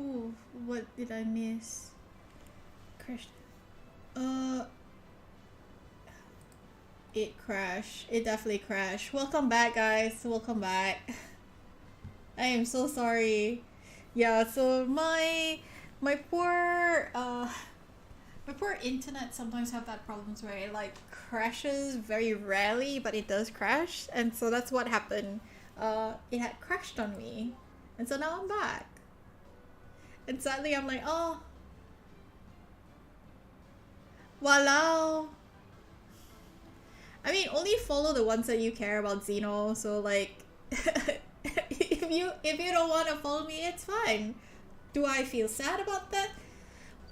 Ooh, what did I miss? Crashed. It crashed. It definitely crashed. Welcome back, guys. Welcome back. I am so sorry. Yeah, so my poor my poor internet sometimes have that problems where it like crashes very rarely, but it does crash, and so that's what happened. It had crashed on me, and so now I'm back. And sadly, I'm like, oh, walao. I mean, only follow the ones that you care about, Xeno. So like, if you don't want to follow me, it's fine. Do I feel sad about that?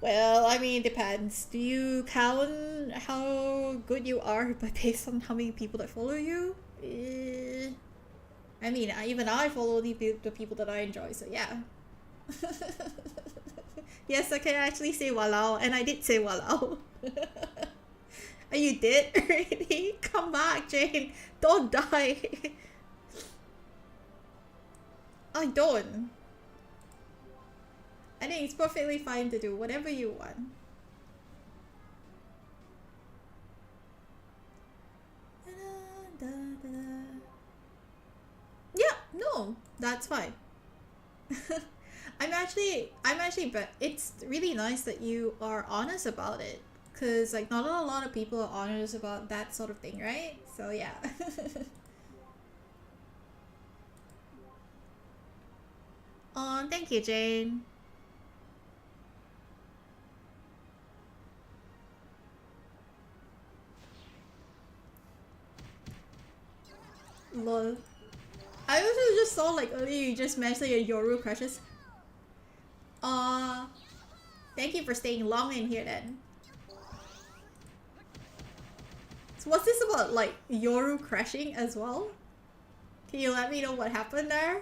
Well, I mean, it depends. Do you count how good you are by based on how many people that follow you? I mean, even I follow the people that I enjoy, so yeah. Yes, I can actually say walao, and I did say walao. Oh, you did already? Come back, Jane. Don't die. I don't. I think it's perfectly fine to do whatever you want. Yeah, no, that's fine. but it's really nice that you are honest about it. Cause like not a lot of people are honest about that sort of thing, right? So yeah. Oh, thank you, Jane. Lol. I also just saw like earlier you just mentioned your Yoru crushes. Thank you for staying long in here then. So what's this about, like Yoru crashing as well? Can you let me know what happened there?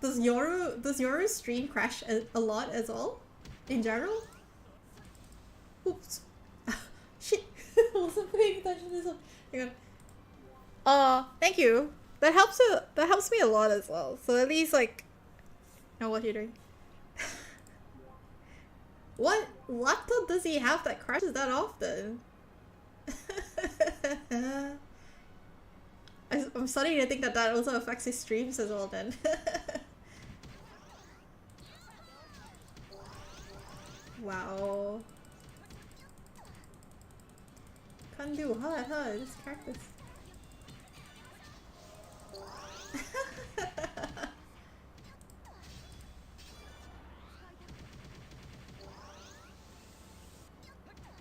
Does Yoru's stream crash a lot as well? In general? Oops. Shit. I wasn't paying attention to this one. Hang on. Thank you. That helps me a lot as well. So at least like know what you're doing. What laptop does he have that crashes that often? I'm starting to think that also affects his streams as well then. Wow. Can't do this cactus.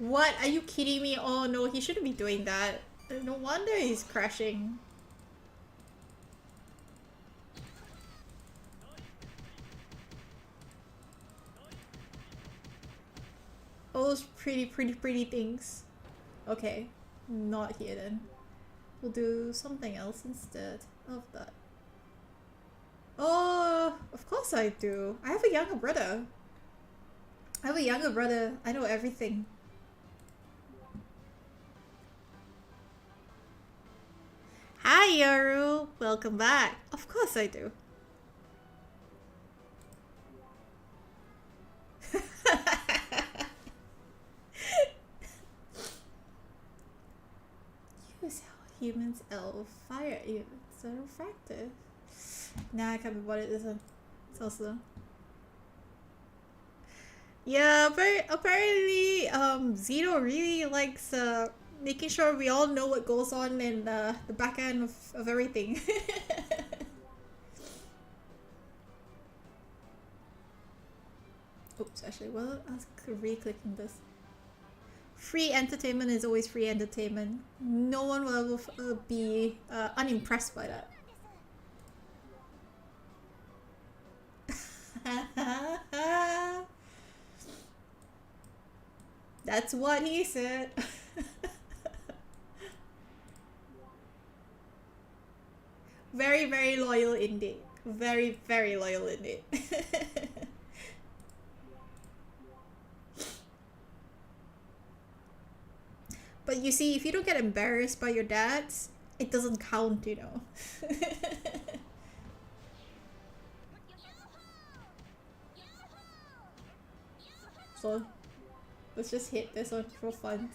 What? Are you kidding me? Oh no, he shouldn't be doing that. No wonder he's crashing. All those pretty things. Okay, not here then. We'll do something else instead of that. Oh, of course I do. I have a younger brother. I know everything. Hi, Yoru. Welcome back. Of course I do. Use how humans elf fire units are refractive. Nah, I can't be bothered this one. It's also. Yeah, apparently, Zeno really likes making sure we all know what goes on in the back end of everything. Oops, actually, well, I was re-clicking this. Free entertainment is always free entertainment. No one will ever be unimpressed by that. That's what he said. Very loyal indeed. Very loyal indeed. But you see, if you don't get embarrassed by your dads, it doesn't count, you know. So let's just hit this one for fun.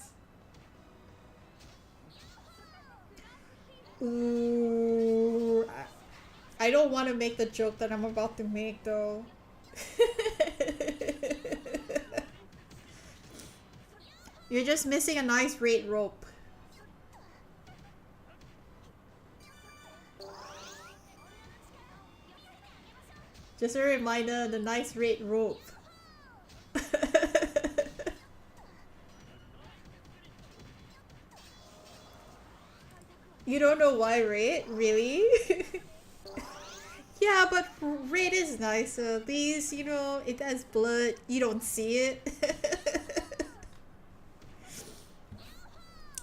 Ooh, I don't want to make the joke that I'm about to make though. You're just missing a nice raid rope. Just a reminder, the nice raid rope. You don't know why raid? Really? Yeah, but raid is nicer. At least, you know, it has blood. You don't see it.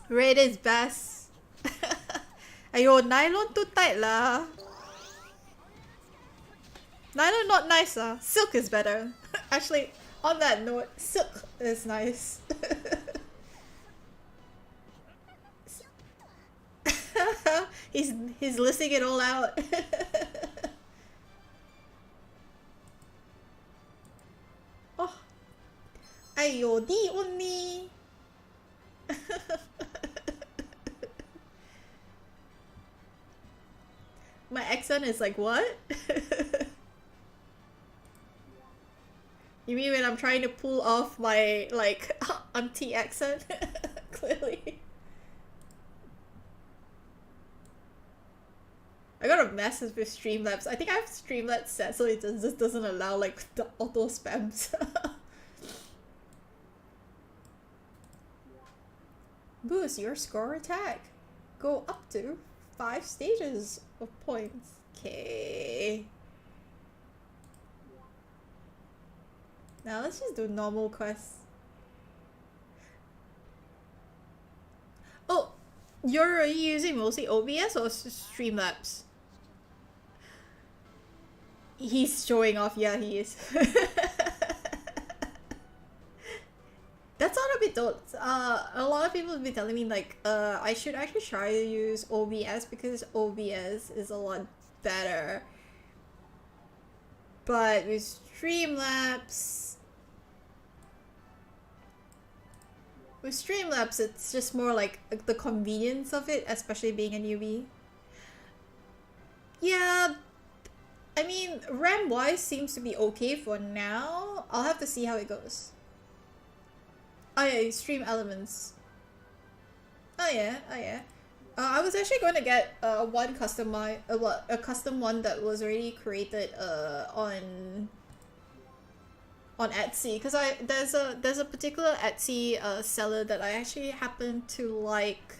Raid is best. Ayo, nylon too tight lah. Nylon not nice lah. Silk is better. Actually, on that note, silk is nice. he's listing it all out. Oh, ayo, di only. My accent is like what? You mean when I'm trying to pull off my like auntie accent? Clearly. I got a mess with Streamlabs. I think I have Streamlabs set so it just doesn't allow like the auto spams. Boost your score attack. Go up to 5 stages of points. Okay. Now let's just do normal quests. Oh, you're using mostly OBS or Streamlabs? He's showing off, yeah, he is. That's not a bit though. A lot of people have been telling me like, I should actually try to use OBS because OBS is a lot better. But with Streamlabs, it's just more like the convenience of it, especially being a newbie. Yeah, I mean, RAM-wise seems to be okay for now. I'll have to see how it goes. Oh yeah, Stream Elements. Oh yeah, oh yeah. I was actually going to get one a custom one that was already created on Etsy because there's a particular Etsy seller that I actually happen to like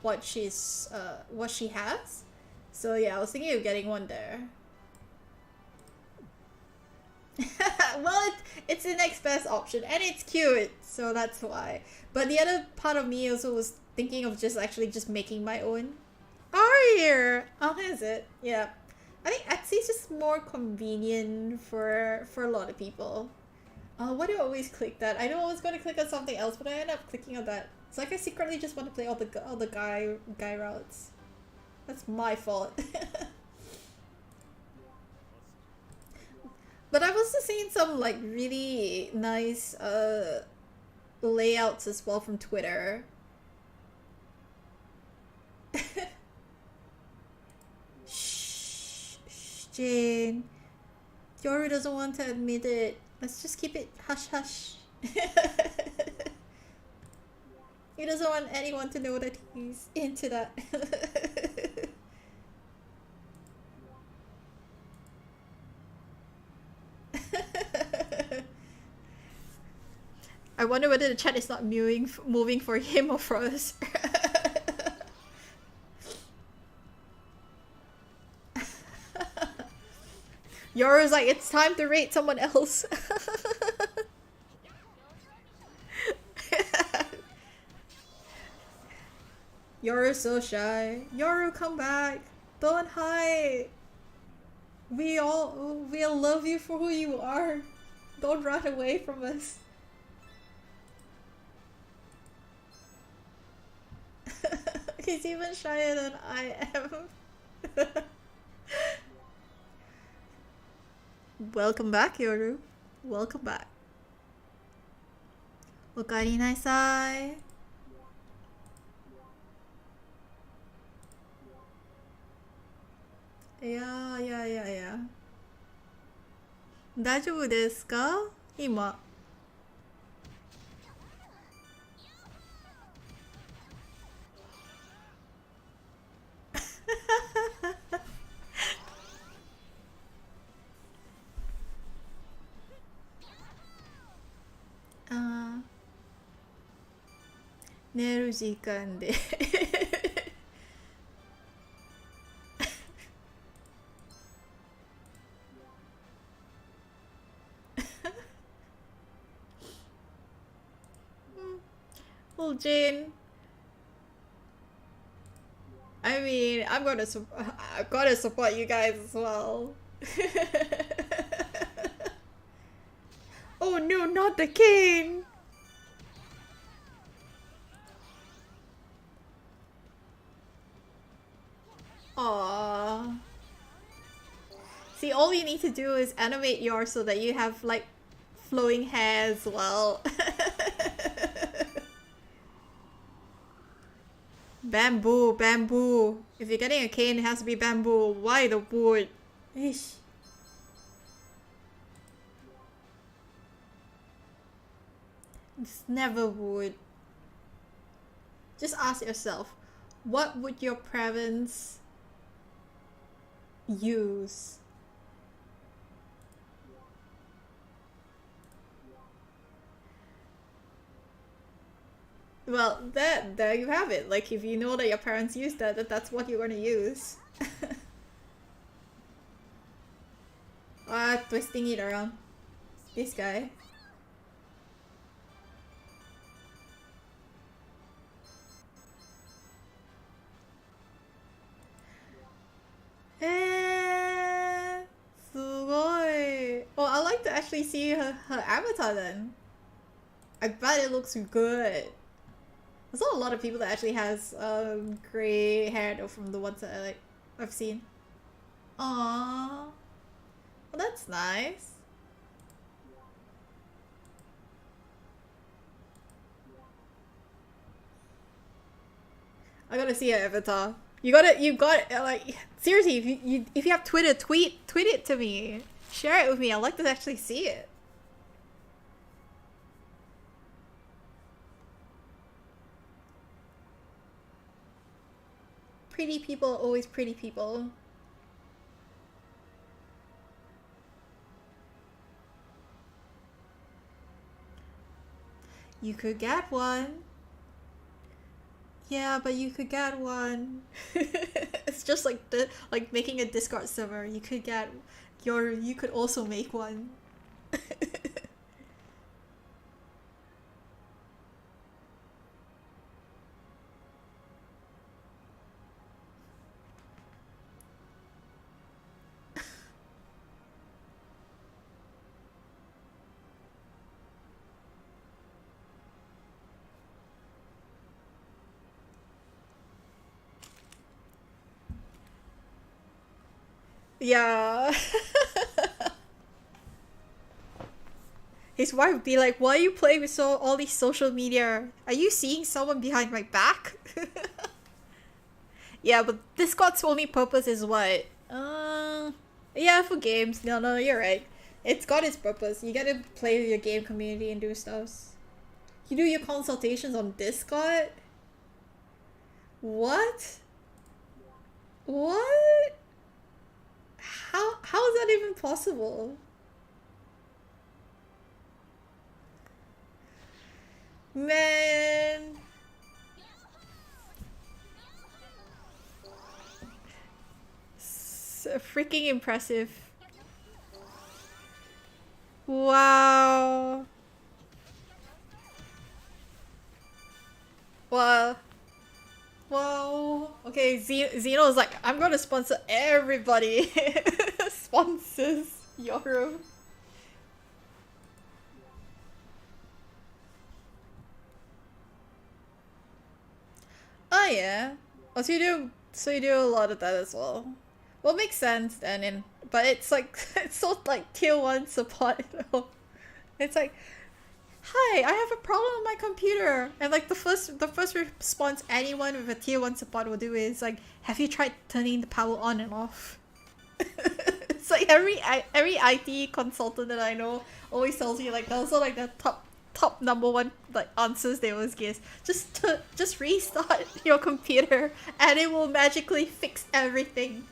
what she has. So yeah, I was thinking of getting one there. Well, it's the next best option and it's cute, so that's why. But the other part of me also was thinking of just making my own. Are you? Oh, is it? Yeah. I think Etsy is just more convenient for a lot of people. Why do I always click that? I know I was going to click on something else, but I end up clicking on that. It's like I secretly just want to play all the guy routes. That's my fault. But I've also seen some like really nice layouts as well from Twitter. Shh, Jane. Yoru doesn't want to admit it. Let's just keep it hush hush. He doesn't want anyone to know that he's into that. I wonder whether the chat is not moving for him or for us. Yoru's like, it's time to rate someone else. Yoru's so shy. Yoru, come back. Don't hide. We'll love you for who you are. Don't run away from us. He's even shyer than I am. Welcome back, Yoru. Welcome back. おかえりなさい。いやいやいやいや。大丈夫ですか今。あー、寝る時間でwell, Jane, I mean, I'm gonna support you guys as well. Oh no, not the king! Aww. See, all you need to do is animate yours so that you have like flowing hair as well. Bamboo, bamboo. If you're getting a cane, it has to be bamboo. Why the wood? Ish. It's never wood. Just ask yourself, what would your parents use? Well, there you have it. Like, if you know that your parents use that's what you're gonna use. Twisting it around. This guy. Eh, すごい. Oh, I like to actually see her avatar then. I bet it looks good. There's not a lot of people that actually has gray hair though from the ones that I've seen. Aww. Well, that's nice. I gotta see her avatar. You got like seriously. If you have Twitter, tweet it to me. Share it with me. I'd like to actually see it. Pretty people, always pretty people. You could get one. Yeah, but you could get one. It's just like making a Discord server. You could also make one. Yeah. His wife would be like, why are you playing with all these social media? Are you seeing someone behind my back? Yeah, but Discord's only purpose is what? Yeah, for games. No, you're right. It's got its purpose. You gotta play with your game community and do stuff. You do your consultations on Discord? What? What? How is that even possible? Man. So freaking impressive. Wow. Wow. Wow. Okay, Zeno's like, I'm gonna sponsor everybody. Sponsors Yoru. Oh yeah. Oh, so you do a lot of that as well. Well, makes sense then. But it's like it's so like tier 1 support though. It's like hi, I have a problem with my computer. And like the first response anyone with a tier 1 support will do is like, have you tried turning the power on and off? It's like every IT consultant that I know always tells me like those are like the top number one like answers they always give. Just restart your computer and it will magically fix everything.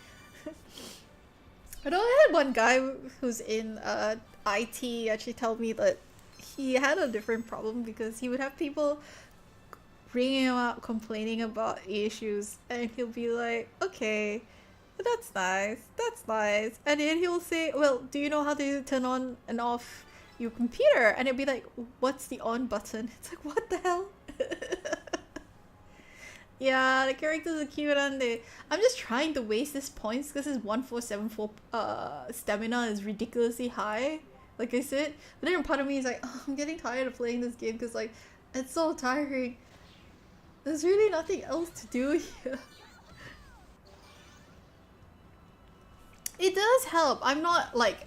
I know I had one guy who's in IT actually tell me that he had a different problem because he would have people ringing him up complaining about issues and he'll be like, okay, that's nice, that's nice. And then he'll say, well, do you know how to turn on and off your computer? And it'll be like, what's the on button? It's like, what the hell? Yeah, the characters are cute and I'm just trying to waste these points because his 1474 stamina is ridiculously high, like I said. But then part of me is like, oh, I'm getting tired of playing this game because like it's so tiring. There's really nothing else to do here. It does help. I'm not like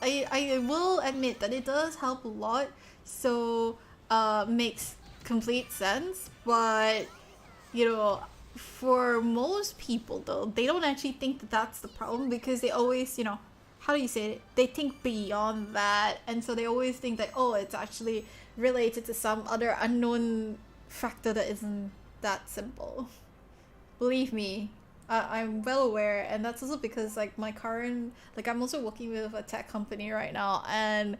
I will admit that it does help a lot. So makes complete sense, but you know, for most people though, they don't actually think that that's the problem because they always, you know, how do you say it? They think beyond that, and so they always think that, oh, it's actually related to some other unknown factor that isn't that simple. Believe me, I'm well aware, and that's also because like my current, like I'm also working with a tech company right now, and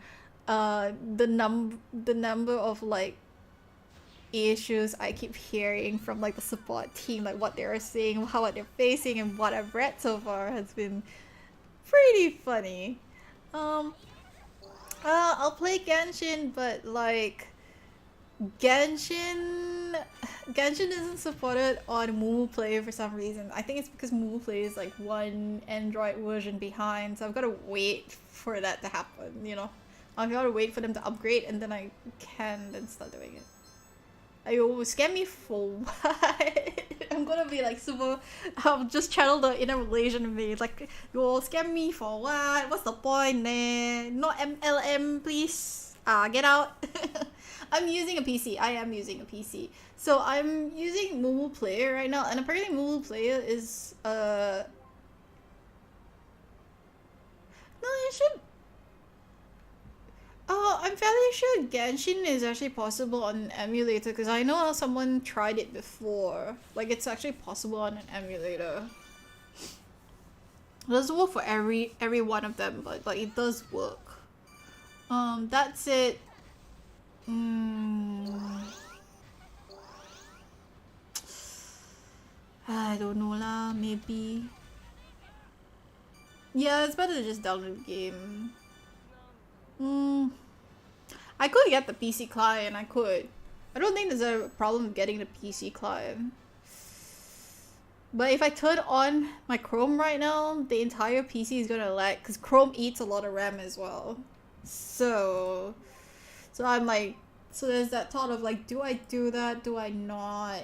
the number of like issues I keep hearing from like the support team, like what they're seeing, how what they're facing, and what I've read so far has been pretty funny. Um, I'll play Genshin, but like Genshin, Genshin isn't supported on Moomoo Play for some reason. I think it's because Moomoo Play is like one Android version behind, so I've got to wait for that to happen. You know, I've got to wait for them to upgrade, and then I can then start doing it. You scam me for what? I'm gonna be like super. I'll just channel the inner Malaysian in me. Like, you scam me for what? What's the point, nah? Not MLM, please. Get out. I'm using a PC. I am using a PC. So I'm using Moomoo Player right now, and apparently Moomoo Player is no, it should. I'm fairly sure Genshin is actually possible on an emulator because I know someone tried it before. Like, it's actually possible on an emulator. It doesn't work for every one of them, but like it does work. That's it. I don't know lah. Maybe. Yeah, it's better to just download the game. I could get the PC client, I could. I don't think there's a problem getting the PC client. But if I turn on my Chrome right now, the entire PC is gonna lag because Chrome eats a lot of RAM as well. So I'm like, so there's that thought of like, do I do that? Do I not?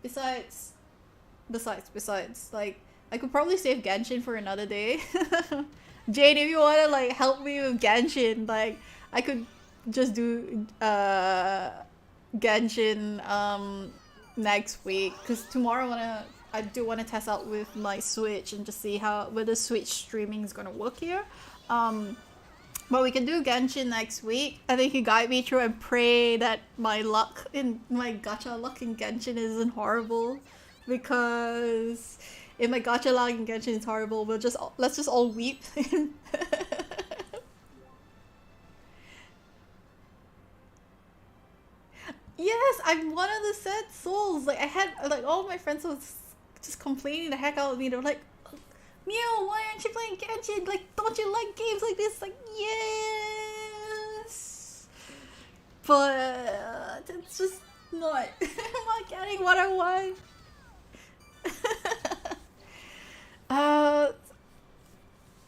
Besides, like, I could probably save Genshin for another day. Jane, if you wanna like help me with Genshin, like I could just do Genshin next week because tomorrow I do wanna test out with my Switch and just see how whether Switch streaming is gonna work here. But we can do Genshin next week. I think you guide me through and pray that my gacha luck in Genshin isn't horrible, because if my gacha luck in Genshin is horrible, let's just all weep. Yes, I'm one of the sad souls. Like I had like all my friends was just complaining the heck out of me. They're like, Meow, why aren't you playing Genshin? Like, don't you like games like this? Like, yes, but it's just not. I'm not getting what I want.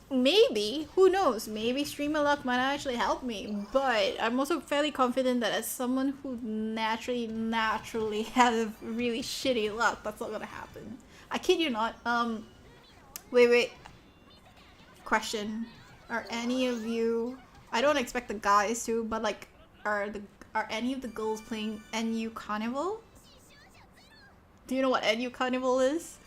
Maybe, who knows? Maybe streamer luck might actually help me, but I'm also fairly confident that as someone who naturally has really shitty luck, that's not gonna happen. I kid you not. Wait. Question: are any of you I don't expect the guys to, but like, are any of the girls playing NU Carnival? Do you know what NU Carnival is?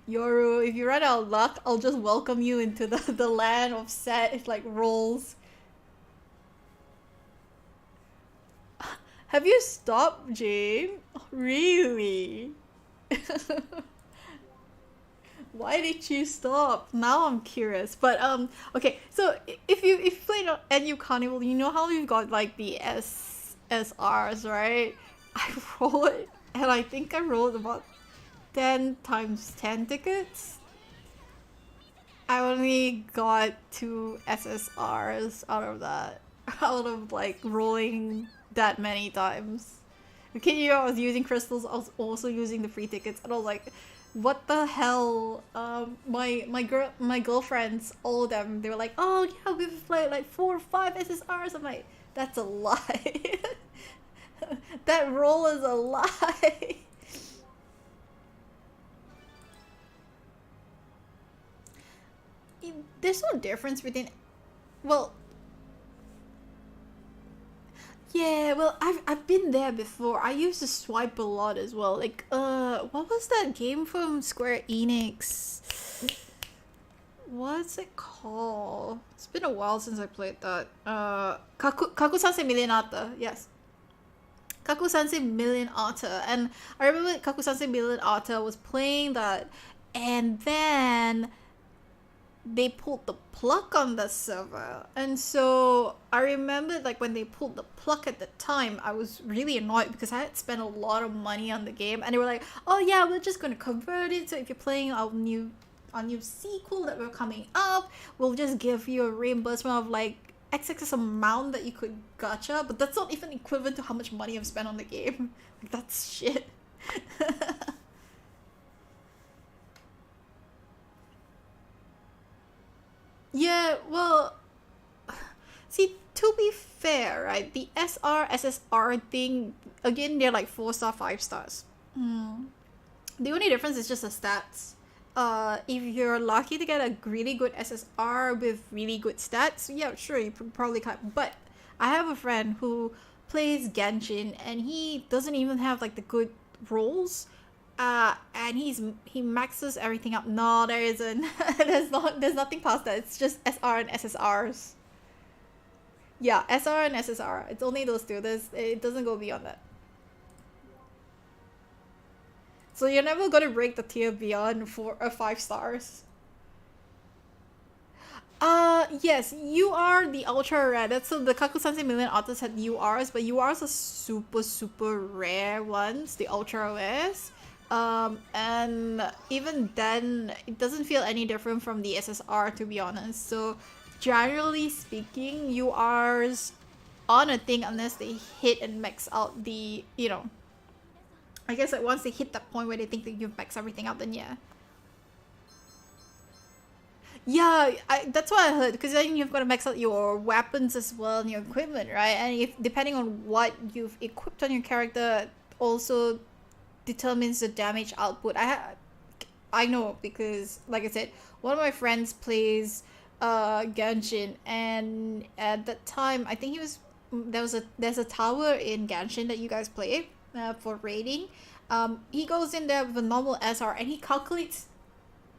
Yoru, if you run out of luck, I'll just welcome you into the land of set like rolls. Have you stopped, Jane? Really? Why did you stop? Now I'm curious. But okay, so if you played on NU Carnival, you know how you've got like the SSRs, right? I rolled, and I think I rolled about 10 times 10 tickets. I only got 2 SSRs out of that. Out of like rolling that many times. Okay, you know, I was using crystals, I was also using the free tickets, and I was like, what the hell? My girlfriends, all of them, they were like, oh yeah, we've played like 4 or 5 SSRs. I'm like, that's a lie. That roll is a lie. There's no difference between, well, yeah, well, I've been there before. I used to swipe a lot as well. Like, what was that game from Square Enix? What's it called? It's been a while since I played that. Kaku-Sansei Millionata. Yes. Kaku-Sansei Millionata. And I remember Kaku-Sansei Millionata was playing that, and then they pulled the plug on the server. And so I remember like when they pulled the plug at the time, I was really annoyed because I had spent a lot of money on the game, and they were like, oh yeah, we're just gonna convert it, so if you're playing our new sequel that we're coming up, we'll just give you a reimbursement of like XX amount that you could gacha, but that's not even equivalent to how much money I've spent on the game. Like, that's shit. Yeah, well, see, to be fair, right, the SSR thing, again, they're like 4-star, 5 stars. The only difference is just the stats. If you're lucky to get a really good SSR with really good stats, yeah, sure, you probably can't. But I have a friend who plays Genshin, and he doesn't even have like the good rolls. And he maxes everything up. No, there isn't. There's nothing past that. It's just SR and SSRs. Yeah, SR and SSR. It's only those two. It doesn't go beyond that. So you're never gonna break the tier beyond 4 or 5 stars. Yes, you are the ultra rare. That's so the Kaku-Sansei Millionata had URs, but URs are super rare ones, the ultra rares. And even then, it doesn't feel any different from the SSR, to be honest. So generally speaking, URs on a thing unless they hit and max out the, you know, I guess like once they hit that point where they think that you've maxed everything out, then yeah. Yeah, that's what I heard, because then you've got to max out your weapons as well and your equipment, right? And if depending on what you've equipped on your character also determines the damage output. I know because, like I said, one of my friends plays Genshin, and at that time, I think there's a tower in Genshin that you guys play for raiding. He goes in there with a normal SR and he calculates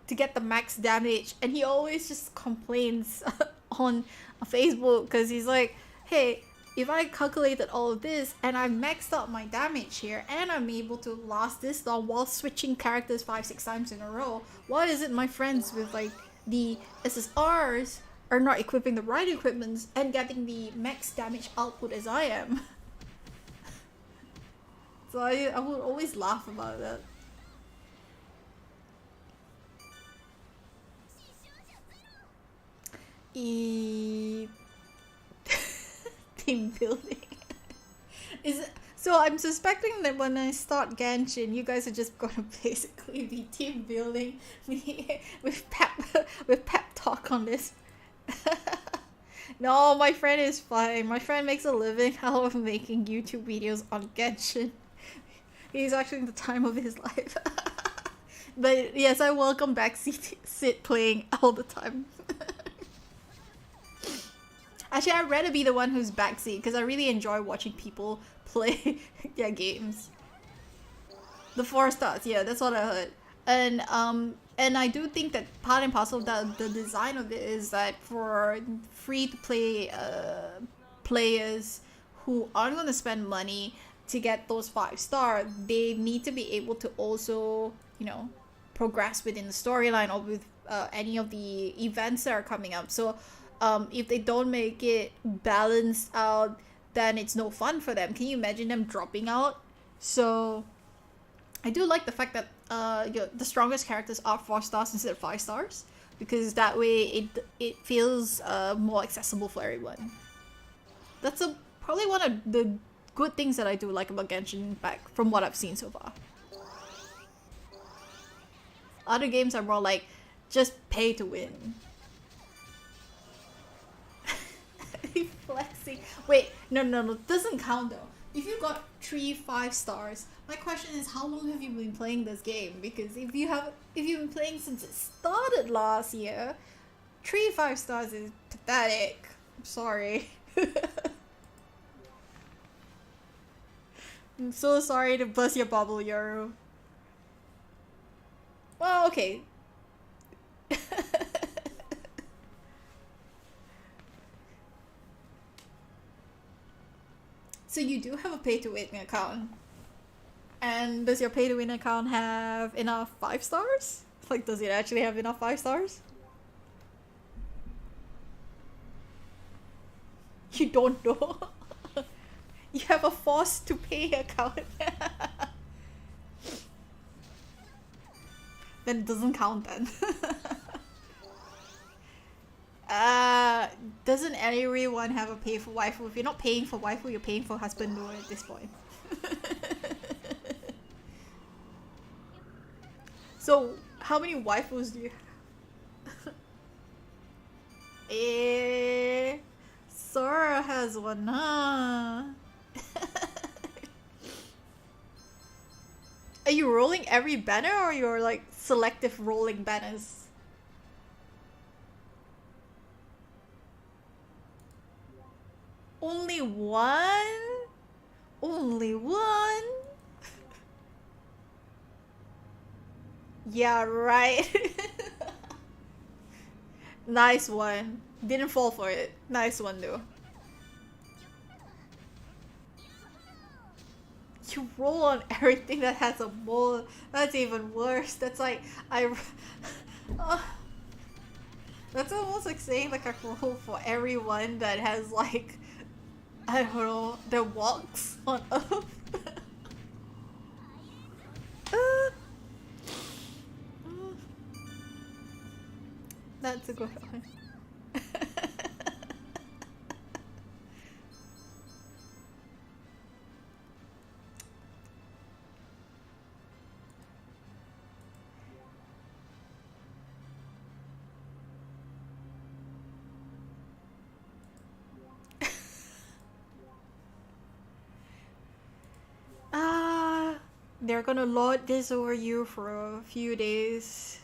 to get the max damage, and he always just complains on Facebook because he's like, hey, if I calculated all of this and I maxed out my damage here and I'm able to last this long while switching characters 5-6 times in a row, why is it my friends with like the SSRs are not equipping the right equipments and getting the max damage output as I am? So I would always laugh about that. Team building. So I'm suspecting that when I start Genshin, you guys are just gonna basically be team building me with pep talk on this. No, my friend is fine. My friend makes a living out of making YouTube videos on Genshin. He's actually in the time of his life. But yes, I welcome back Sid playing all the time. Actually, I'd rather be the one who's backseat because I really enjoy watching people play their games. The 4 stars, yeah, that's what I heard. And I do think that part and parcel of the design of it is that for free to play players who aren't going to spend money to get those 5 star, they need to be able to also, you know, progress within the storyline or with any of the events that are coming up. So if they don't make it balanced out, then it's no fun for them. Can you imagine them dropping out? So I do like the fact that the strongest characters are 4 stars instead of 5 stars, because that way it feels more accessible for everyone. That's probably one of the good things that I do like about Genshin Impact from what I've seen so far. Other games are more like just pay to win. Flexing. Wait, no, doesn't count though. If you got 3 5 stars, my question is how long have you been playing this game? Because if you've been playing since it started last year, 3 5 stars is pathetic. I'm sorry. I'm so sorry to bust your bubble, Yoru. Well, okay. So you do have a pay-to-win account. And does your pay-to-win account have enough 5 stars? Like, does it actually have enough 5 stars? You don't know? You have a forced-to-pay account. Then it doesn't count then. Doesn't everyone have a pay for waifu? If you're not paying for waifu, you're paying for husband at this point. So, how many waifus do you have? Sora has one, huh? Are you rolling every banner or you're like selective rolling banners? Only one? Only one? Yeah, right. Nice one. Didn't fall for it. Nice one though. You roll on everything that has a mole. That's even worse. That's like that's almost like saying like I roll for everyone that has like, I don't know, that walks on Earth. That's a good one. They're gonna lord this over you for a few days.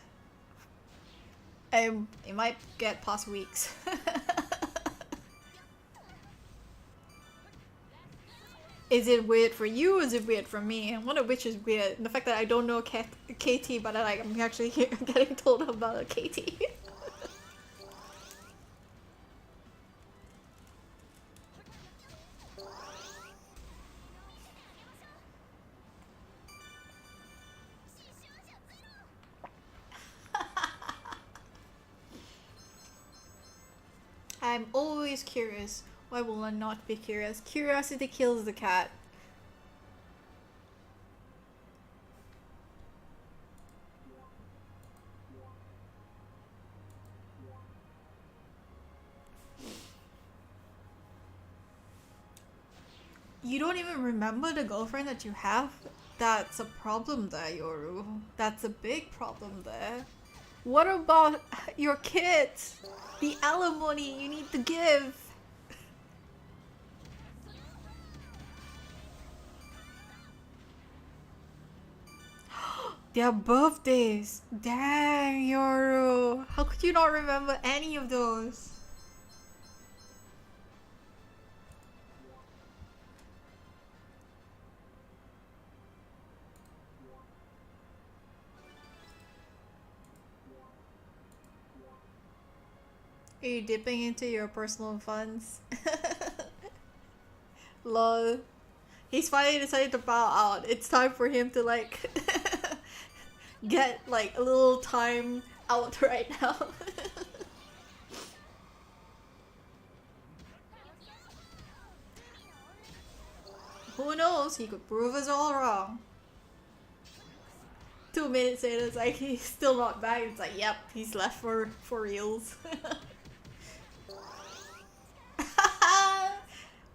It might get past weeks. Is it weird for you or is it weird for me? I wonder which is weird. The fact that I don't know KT, but I'm actually getting told about a KT. I'm always curious. Why will I not be curious? Curiosity kills the cat. You don't even remember the girlfriend that you have? That's a problem there, Yoru. That's a big problem there. What about your kids? The alimony you need to give. Their birthdays. Dang, Yoru. How could you not remember any of those? Are you dipping into your personal funds? Lol. He's finally decided to bow out. It's time for him to like get like a little time out right now. Who knows? He could prove us all wrong. 2 minutes later, it's like he's still not back. It's like, yep, he's left for reals.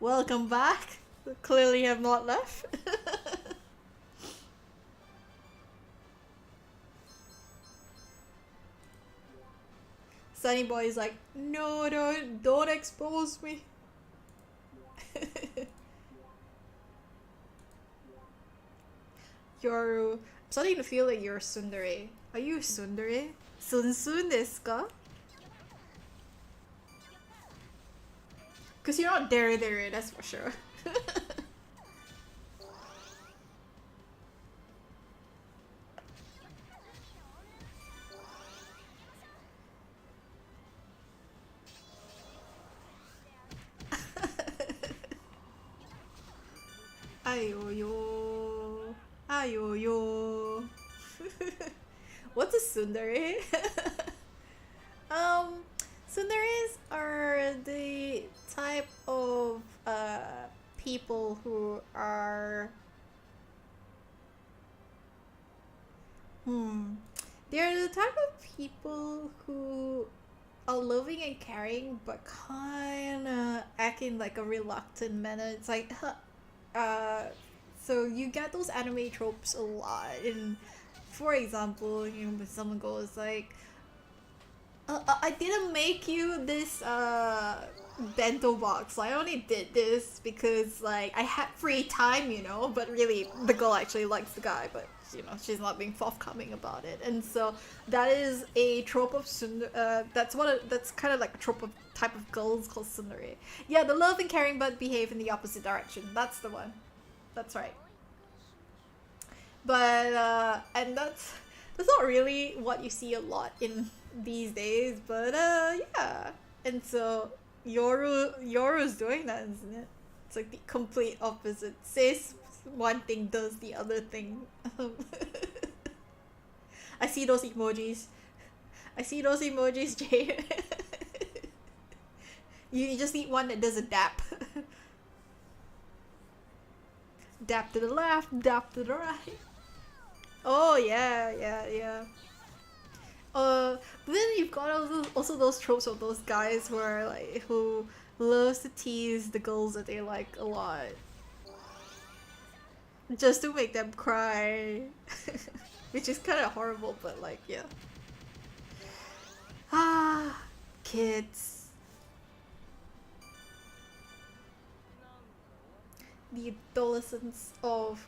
Welcome back. Clearly have not left. Sunny Boy is like, no, don't expose me. I'm starting to feel like you're a tsundere. Are you a tsundere? Sunsun desu ka? Cause you're not dere, that's for sure. Ayoyo. Ayoyo. What's a tsundere? Tsunderes are the type of people who are they're the type of people who are loving and caring but kinda acting like a reluctant manner. It's like so you get those anime tropes a lot in, for example, you know, when someone goes like, I didn't make you this bento box. I only did this because like I had free time, you know. But really, the girl actually likes the guy, but you know she's not being forthcoming about it. And so that is a trope of that's kind of like a trope of type of girls called tsundere. Yeah, the love and caring but behave in the opposite direction. That's the one. That's right. But and that's not really what you see a lot in these days, but yeah. And so Yoru's doing that, isn't it? It's like the complete opposite. Says one thing, does the other thing. I see those emojis. I see those emojis, Jay. You just need one that does a dap. Dap to the left, dap to the right. Oh yeah. But then you've got also those tropes of those guys who are like who loves to tease the girls that they like a lot, just to make them cry, which is kind of horrible. But like, yeah. Ah, kids. The adolescence of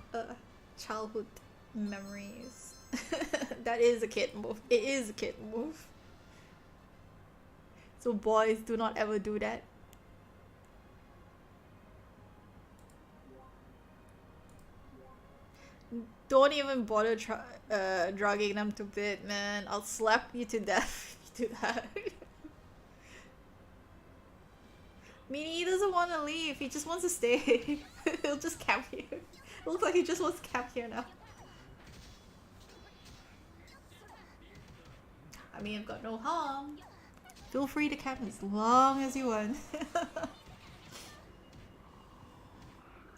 childhood memories. That is a kid move. It is a kid move. So boys, do not ever do that. Don't even bother dragging them to bed, man. I'll slap you to death if you do that. Meaning he doesn't want to leave. He just wants to stay. He'll just camp here. It looks like he just wants to camp here now. I mean, I've got no harm. Feel free to camp as long as you want.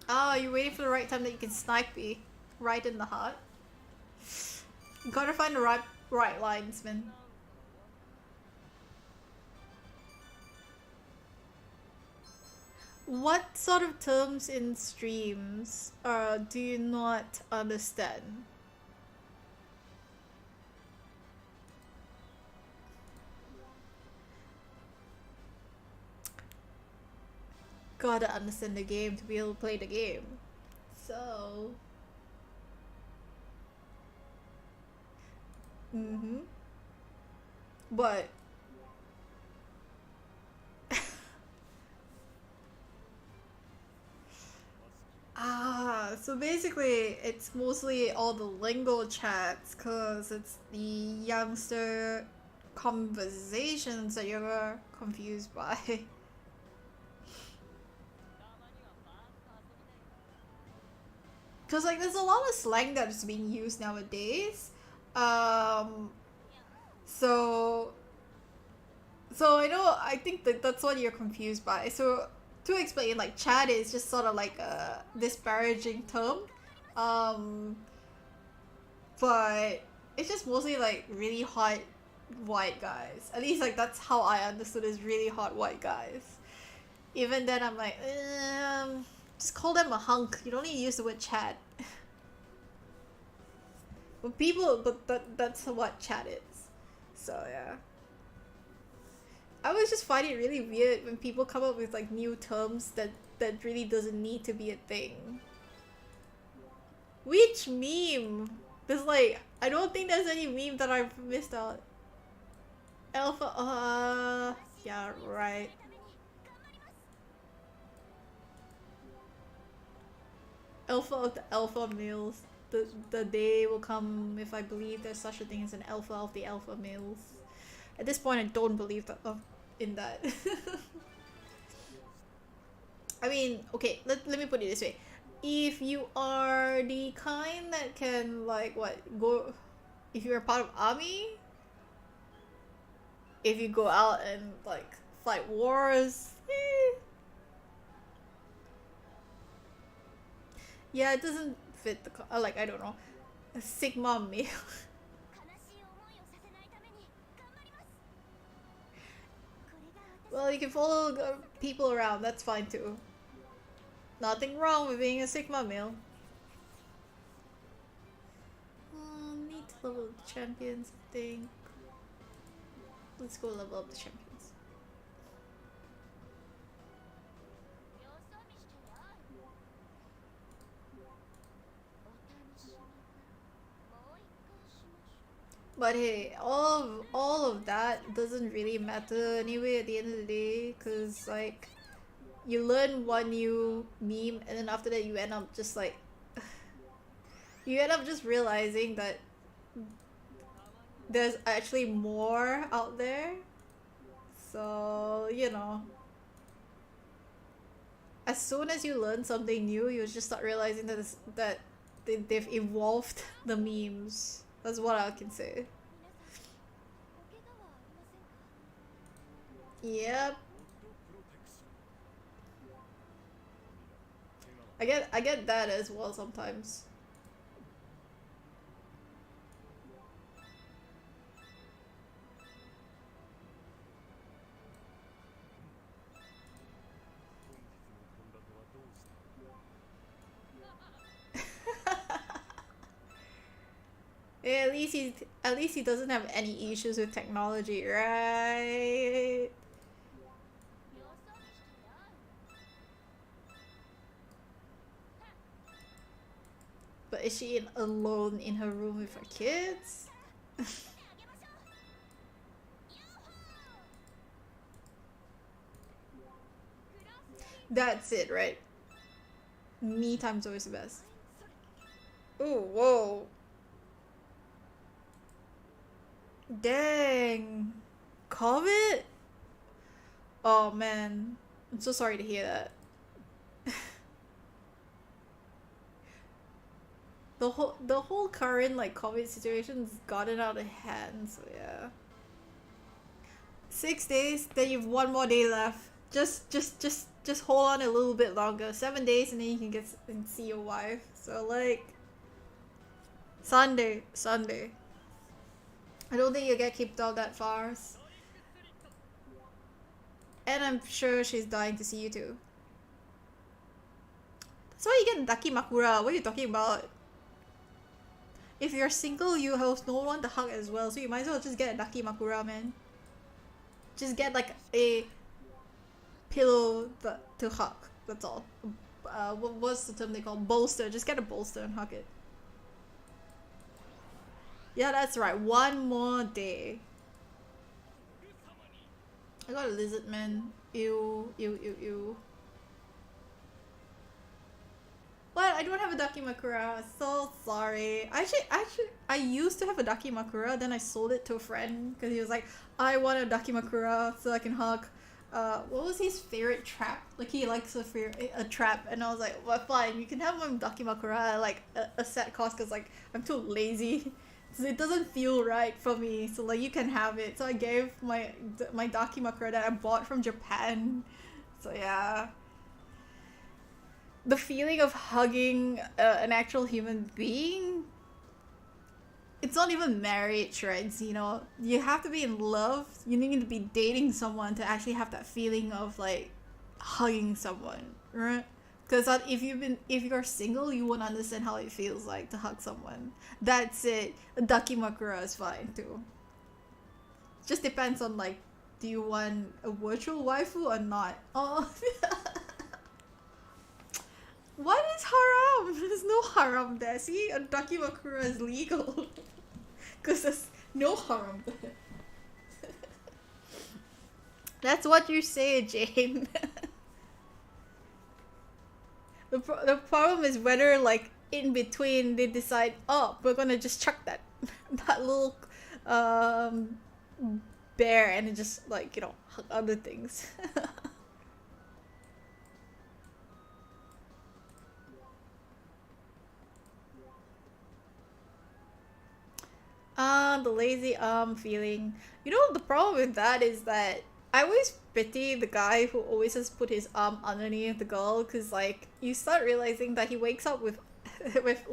Oh, you're waiting for the right time that you can snipe me. Right in the heart. You gotta find the right lines, man. What sort of terms in streams do you not understand? Gotta understand the game to be able to play the game. So Mm-hmm. But so basically it's mostly all the lingo chats because it's the youngster conversations that you're confused by. Because like there's a lot of slang that's being used nowadays. Um, so I know I think that that's what you're confused by. So to explain, like chat is just sort of like a disparaging term. Um, but it's just mostly like really hot white guys. At least like that's how I understood is really hot white guys. Even then I'm like, just call them a hunk. You don't need to use the word chat. But that's what chat is. So yeah. I always just find it really weird when people come up with like new terms that really doesn't need to be a thing. Which meme? There's like I don't think there's any meme that I've missed out. Alpha yeah, right. Alpha of the alpha males. The day will come if I believe there's such a thing as an alpha of the alpha males. At this point I don't believe that in that. I mean, okay, let me put it this way. If you are the kind that can like what go if you're a part of army, if you go out and like fight wars, yeah, it doesn't fit the like I don't know, a Sigma male. Well, you can follow people around. That's fine too. Nothing wrong with being a Sigma male. Need to level up the champions, I think. Let's go level up the champions. But hey, all of that doesn't really matter anyway at the end of the day, cause like you learn one new meme and then after that you end up just like you end up just realizing that there's actually more out there. So, you know, as soon as you learn something new, you just start realizing that they've evolved the memes. That's what I can say. Yep. I get that as well sometimes. Yeah, at least he doesn't have any issues with technology, right? But is she alone in her room with her kids? That's it, right? Me time's always the best. Ooh, whoa. Dang. COVID? Oh man. I'm so sorry to hear that. The whole current like COVID situation's gotten out of hand, so yeah. 6 days, then you've one more day left. Just hold on a little bit longer. 7 days and then you can get and see your wife. So like Sunday. I don't think you'll get kicked out that far. And I'm sure she's dying to see you too. That's why you get Dakimakura. What are you talking about? If you're single, you have no one to hug as well, so you might as well just get a Dakimakura, man. Just get like a pillow to hug. That's all. What's the term they call? Bolster. Just get a bolster and hug it. Yeah, that's right. One more day. I got a lizard man. Ew, ew, ew, ew. What? I don't have a Dakimakura. So sorry. Actually, I used to have a Dakimakura. Then I sold it to a friend because he was like, "I want a Dakimakura so I can hug." What was his favorite trap? Like he likes a trap, and I was like, "Well, fine. You can have my Dakimakura at like a set cost because like I'm too lazy." So it doesn't feel right for me. So like you can have it. So I gave my Dakimakura that I bought from Japan. So yeah, the feeling of hugging an actual human being, it's not even marriage, right? You know, you have to be in love, you need to be dating someone to actually have that feeling of like hugging someone, right? Because if you're single, you won't understand how it feels like to hug someone. That's it. Dakimakura is fine too. Just depends on like, do you want a virtual waifu or not? Oh. What is haram? There's no haram there. See, a Dakimakura is legal. Because there's no haram there. That's what you say, Jane. The problem is whether, like, in between they decide, oh, we're gonna just chuck that little um, bear and just, like, you know, hug other things. The lazy arm feeling. You know, the problem with that is that I always pity the guy who always has put his arm underneath the girl, because like you start realizing that he wakes up with with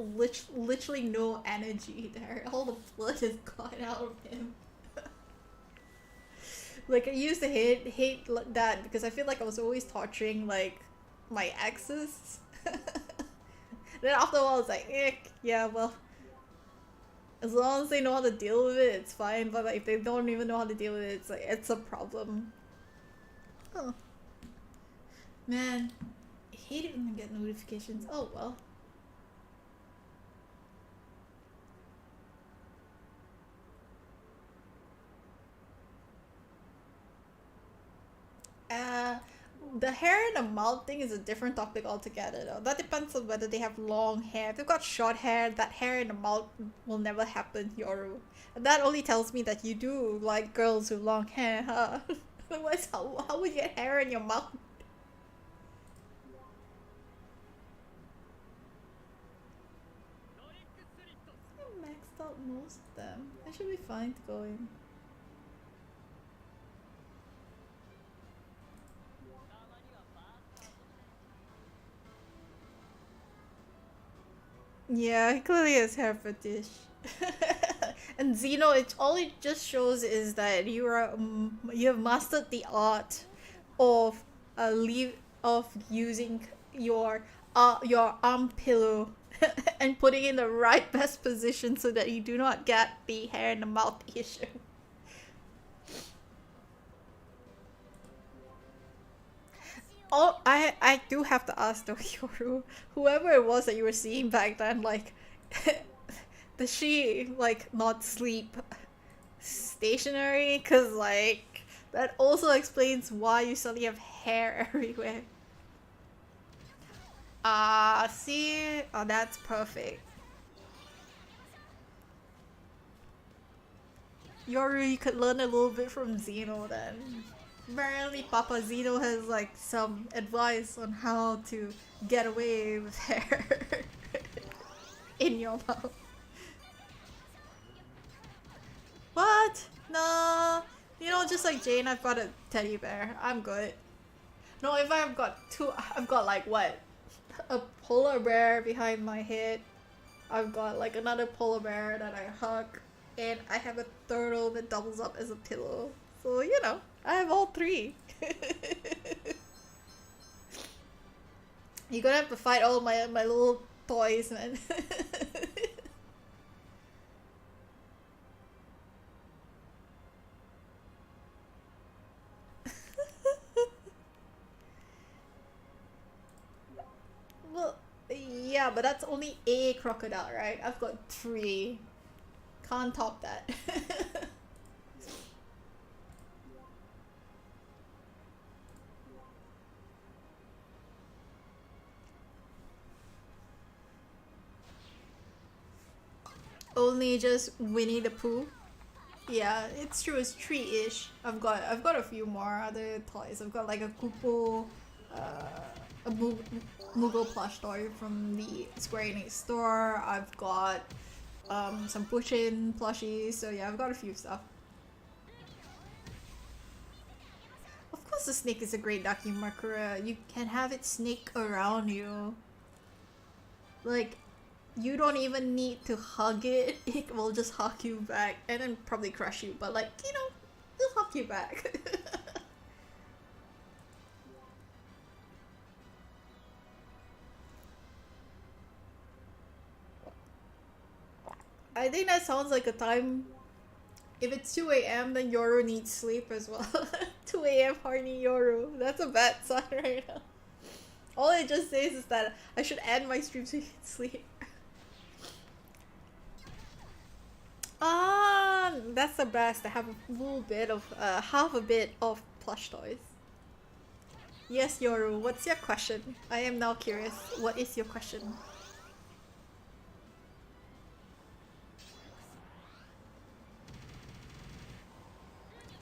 literally no energy there. All the blood is gone out of him. Like I used to hate that because I feel like I was always torturing like my exes. Then after a while, it's like, yeah, well, as long as they know how to deal with it, it's fine. But like, if they don't even know how to deal with it, it's like it's a problem. Oh man, I hate it when I get notifications. Oh well. Uh, the hair and the mouth thing is a different topic altogether though. That depends on whether they have long hair. If they've got short hair, that hair in the mouth will never happen, Yoru. And that only tells me that you do like girls with long hair, huh? Otherwise, how would you get hair in your mouth? I maxed out most of them. I should be fine to go in. Yeah, he clearly has hair fetish. And Zeno, it all it just shows is that you have mastered the art of leave of using your arm pillow and putting in the right best position so that you do not get the hair in the mouth issue. Oh, I do have to ask though, Yoru, whoever it was that you were seeing back then, like, does she like not sleep stationary? Cause like that also explains why you suddenly have hair everywhere. Ah, see, oh that's perfect. Yoru, you could learn a little bit from Zeno then. Apparently, Papa Zeno has like some advice on how to get away with hair in your mouth. What? No. You know, just like Jane, I've got a teddy bear. I'm good. No, if I've got two, I've got like what? A polar bear behind my head. I've got like another polar bear that I hug. And I have a turtle that doubles up as a pillow. So, you know, I have all three. You're gonna have to fight all my little toys, man. Well, yeah, but that's only a crocodile, right? I've got three. Can't top that. Only just Winnie the Pooh. Yeah, it's true. It's three-ish. I've got a few more other toys. I've got like a Kupo, a Moogle plush toy from the Square Enix store. I've got some Pushin plushies. So yeah, I've got a few stuff. Of course, the snake is a great Dakimakura. You can have it snake around you. Like, you don't even need to hug it. It will just hug you back and then probably crush you. But like, you know, it'll hug you back. I think that sounds like a time. If it's 2 a.m., then Yoru needs sleep as well. 2 a.m. horny Yoru. That's a bad sign right now. All it just says is that I should end my stream so you can sleep. That's the best. I have a little bit of, half a bit of plush toys. Yes, Yoru, what's your question? I am now curious. What is your question?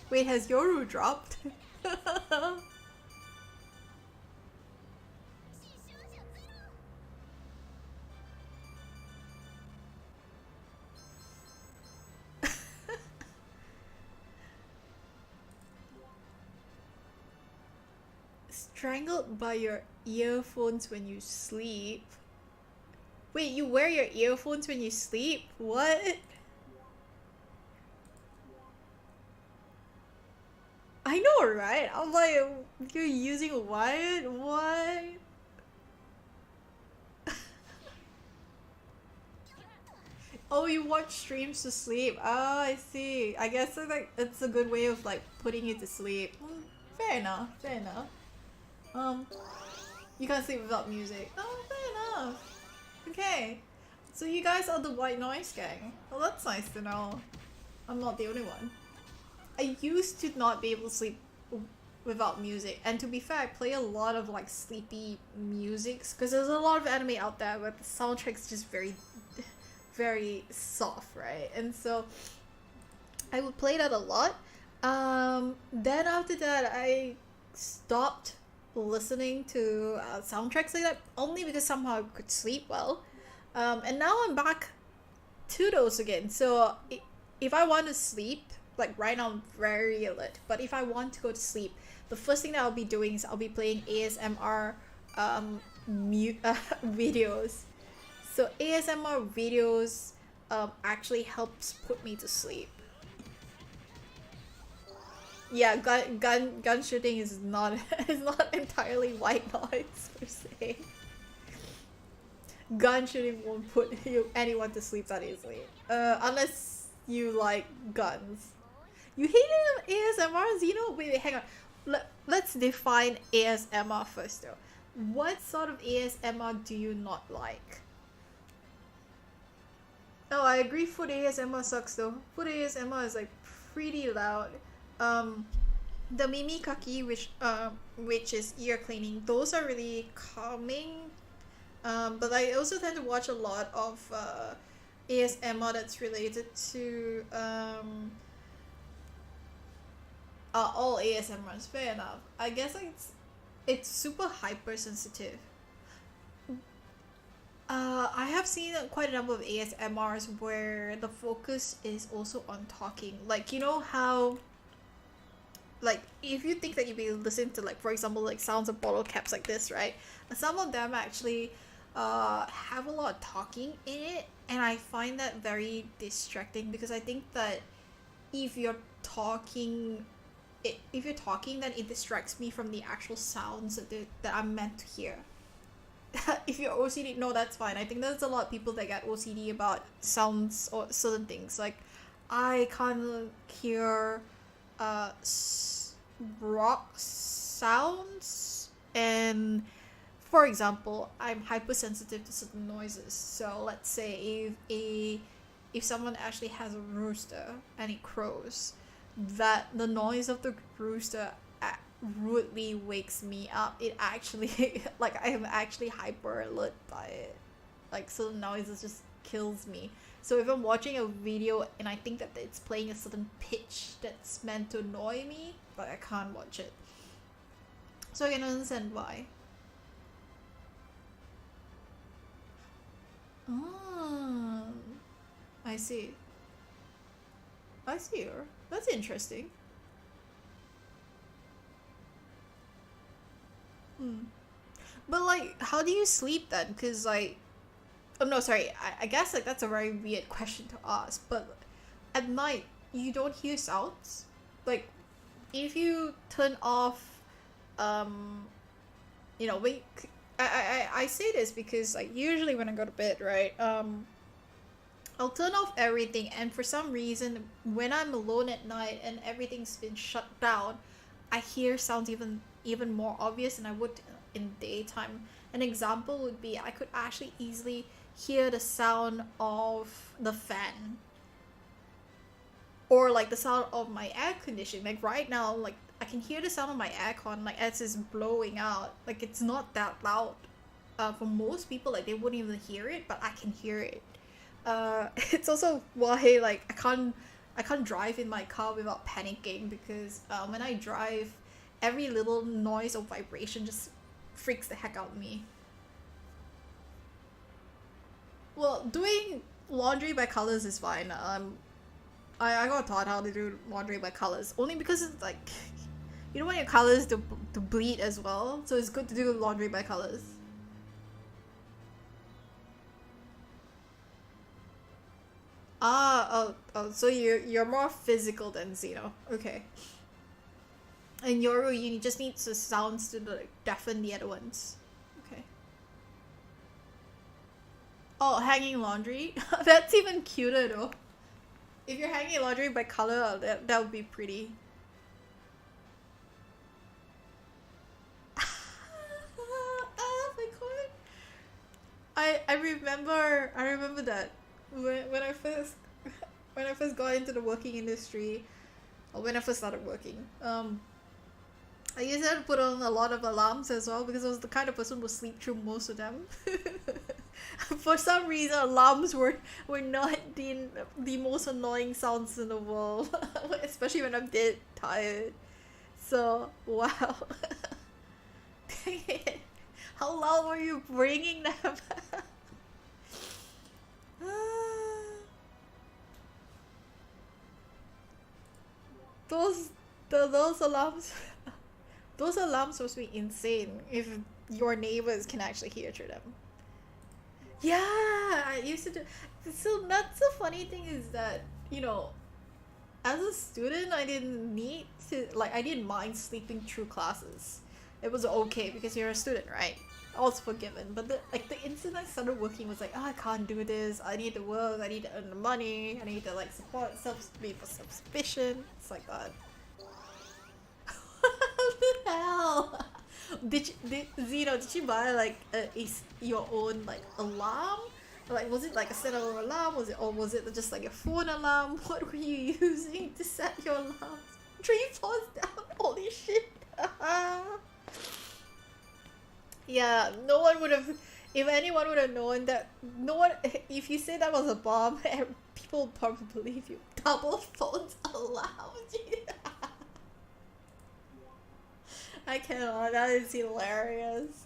Wait, has Yoru dropped? Strangled by your earphones when you sleep? Wait, you wear your earphones when you sleep? What? I know, right? I'm like, you're using what? What? Oh, you watch streams to sleep. Oh, I see. I guess like it's a good way of like putting you to sleep. Fair enough. Fair enough. Um, you can't sleep without music. Oh, fair enough. Okay. So you guys are the white noise gang. Well, that's nice to know. I'm not the only one. I used to not be able to sleep without music, and to be fair, I play a lot of like sleepy musics because there's a lot of anime out there where the soundtrack's just very, very soft, right? And so I would play that a lot. Then after that, I stopped listening to soundtracks like that only because somehow I could sleep well. And now I'm back to those again. So if I want to sleep, like right now I'm very alert, but if I want to go to sleep, the first thing that I'll be doing is I'll be playing ASMR videos. So ASMR videos actually helps put me to sleep. Yeah, gun shooting is not is not entirely white noise per se. Gun shooting won't put anyone to sleep that easily, unless you like guns. You hate ASMR, Zeno? Wait, hang on. Let's define ASMR first though. What sort of ASMR do you not like? Oh, I agree, food ASMR sucks though. Food ASMR is like pretty loud. The Mimikaki, which is ear cleaning, those are really calming. But I also tend to watch a lot of ASMR that's related to all ASMRs. Fair enough. I guess it's super hypersensitive. I have seen quite a number of ASMRs where the focus is also on talking. Like, you know how, like, if you think that you'd be listening to, like, for example, like sounds of bottle caps like this, right? Some of them actually have a lot of talking in it, and I find that very distracting because I think that if you're talking, then it distracts me from the actual sounds that I'm meant to hear. If you're OCD, no, that's fine. I think there's a lot of people that get OCD about sounds or certain things. Like, I can't hear rock sounds, and for example, I'm hypersensitive to certain noises. So let's say if if someone actually has a rooster and it crows, that the noise of the rooster rudely wakes me up. It actually like I am actually hyper alert by it. Like, so the noise just kills me. So if I'm watching a video and I think that it's playing a certain pitch that's meant to annoy me, but I can't watch it. So I can understand why. Oh, I see. I see her. That's interesting. Hmm. But like, how do you sleep then? Cause like, oh no, sorry. I guess like that's a very weird question to ask. But at night, you don't hear sounds. Like, if you turn off, um, you know, wait. I say this because like usually when I go to bed, right? I'll turn off everything, and for some reason, when I'm alone at night and everything's been shut down, I hear sounds even more obvious than I would in daytime. An example would be I could actually easily hear the sound of the fan, or like the sound of my air conditioning. Like right now, like I can hear the sound of my aircon, like as it's blowing out. Like it's not that loud. For most people, like they wouldn't even hear it, but I can hear it. It's also why like I can't drive in my car without panicking, because when I drive, every little noise or vibration just freaks the heck out of me. Well, doing laundry by colors is fine. I got taught how to do laundry by colors only because it's like you don't want your colors to bleed as well, so it's good to do laundry by colors. Oh, so you're more physical than Zeno. Okay. And Yoru, you just need the sounds to like deafen the other ones. Okay. Oh, hanging laundry? That's even cuter though. If you're hanging laundry by color, that would be pretty. Oh my god. I remember that when I first when I first got into the working industry, or when I first started working, I used to put on a lot of alarms as well because I was the kind of person who would sleep through most of them. For some reason, alarms were not the most annoying sounds in the world, especially when I'm dead tired. So wow, dang it! How loud were you bringing them? those those alarms, those alarms must be insane if your neighbors can actually hear through them. Yeah, I used to do. So that's the funny thing is that, you know, as a student, I didn't need to, like, I didn't mind sleeping through classes. It was okay because you're a student, right? I was forgiven. But the instant I started working was like, oh, I can't do this. I need to work. I need to earn the money. I need to like support self-sufficient. It's like that. What the hell? Did Zeno, did you buy like your own like alarm? Like, was it like a set of alarm? Was it just like a phone alarm? What were you using to set your alarms? 3 floors down. Holy shit. Yeah, no one would have. If anyone would have known that, no one. If you say that was a bomb, people would probably believe you. Double phones allowed. I cannot. That is hilarious.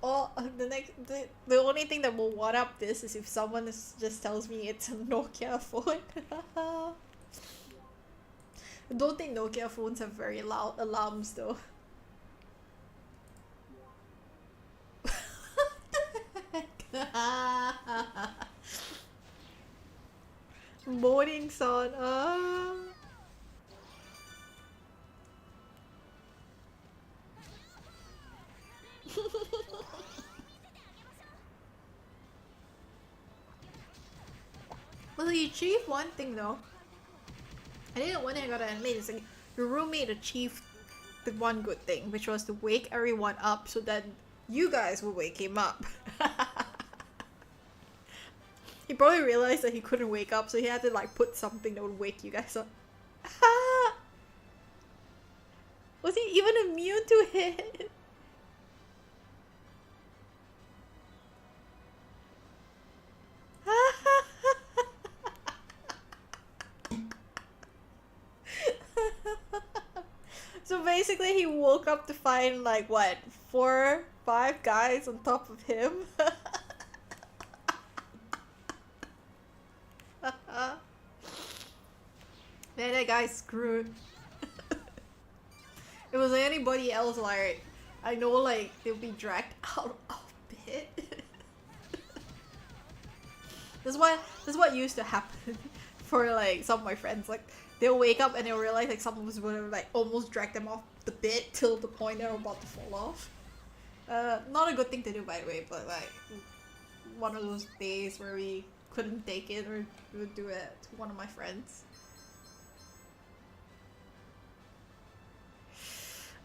Oh, the only thing that will one up this is if someone just tells me it's a Nokia phone. I don't think Nokia phones have very loud alarms though. Morning sun. Well, you achieved one thing though. I think the one thing I gotta admit is like your roommate achieved the one good thing, which was to wake everyone up so that you guys will wake him up. He probably realized that he couldn't wake up, so he had to like put something that would wake you guys up. Was he even immune to it? So basically he woke up to find like what, 4, 5 guys on top of him. Man, that guy's screwed. If it was anybody else, like, I know like they'll be dragged out of bed. This is what used to happen for like some of my friends. Like they'll wake up and they'll realize like someone was gonna like almost drag them off the bed till the point they're about to fall off. Not a good thing to do, by the way, but like one of those days where we couldn't take it, or we would do it to one of my friends.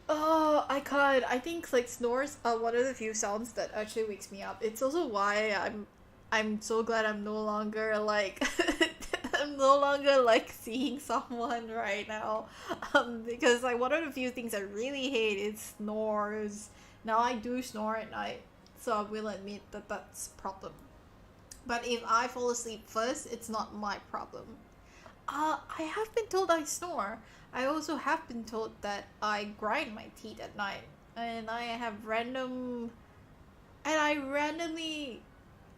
Oh, I can't. I think like snores are one of the few sounds that actually wakes me up. It's also why I'm so glad I'm no longer like I'm no longer like seeing someone right now. Because like one of the few things I really hate is snores. Now I do snore at night, so I will admit that that's a problem. But if I fall asleep first, it's not my problem. I have been told I snore. I also have been told that I grind my teeth at night, and I randomly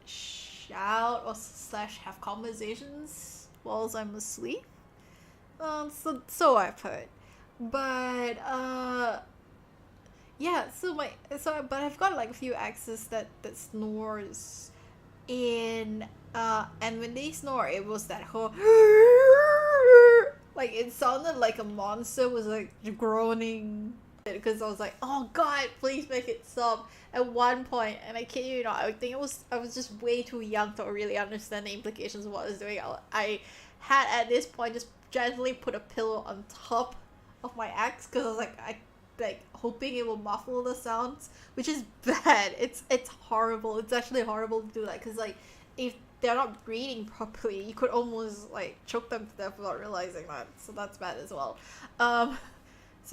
shout or slash have conversations whilst I'm asleep. So I've heard, but yeah. But I've got like a few exes that snores, and when they snore, it was that whole like it sounded like a monster was like groaning, because I was like, oh god, please make it stop at one point. And I kid you not, I think I was just way too young to really understand the implications of what I was doing. I had at this point just gently put a pillow on top of my ex, because I was like hoping it will muffle the sounds, which is bad. It's horrible. It's actually horrible to do that, because like if they're not breathing properly, you could almost like choke them to death without realizing that. So that's bad as well. So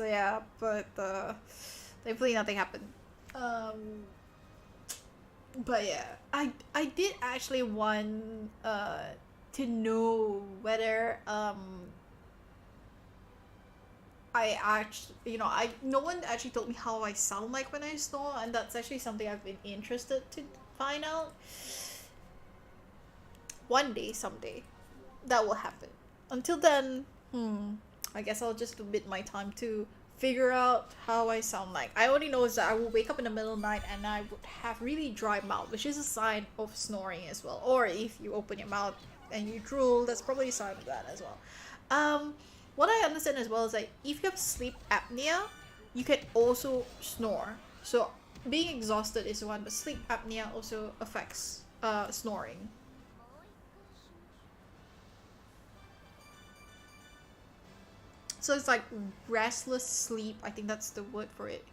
yeah, but thankfully nothing happened. But yeah, I did actually want to know whether I actually, no one actually told me how I sound like when I snore, and that's actually something I've been interested to find out. One day, someday, that will happen. Until then, I guess I'll just bid my time to figure out how I sound like. I only know is that I will wake up in the middle of the night and I would have really dry mouth, which is a sign of snoring as well. Or if you open your mouth and you drool, that's probably a sign of that as well. What I understand as well is that if you have sleep apnea, you can also snore. So being exhausted is one, but sleep apnea also affects snoring. So it's like restless sleep. I think that's the word for it.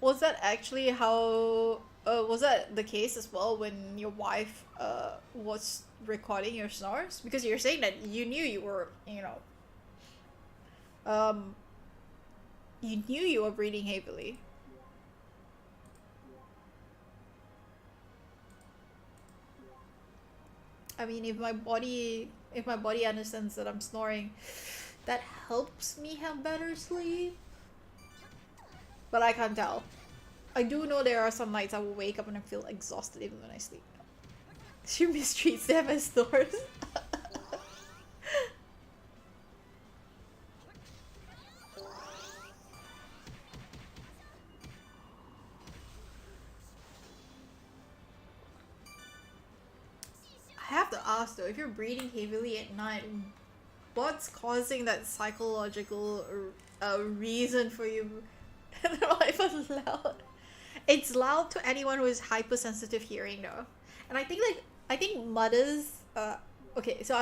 Was that actually how was that the case as well when your wife was recording your snores? Because you're saying that you knew you were, you knew you were breathing heavily. I mean, if my body understands that I'm snoring, that helps me have better sleep. But I can't tell. I do know there are some nights I will wake up and I feel exhausted even when I sleep. She mistreats them as snores. I have to ask though, if you're breathing heavily at night, what's causing that psychological reason for you? Why was loud? It's loud to anyone who is hypersensitive hearing though, and I think mothers. Okay, so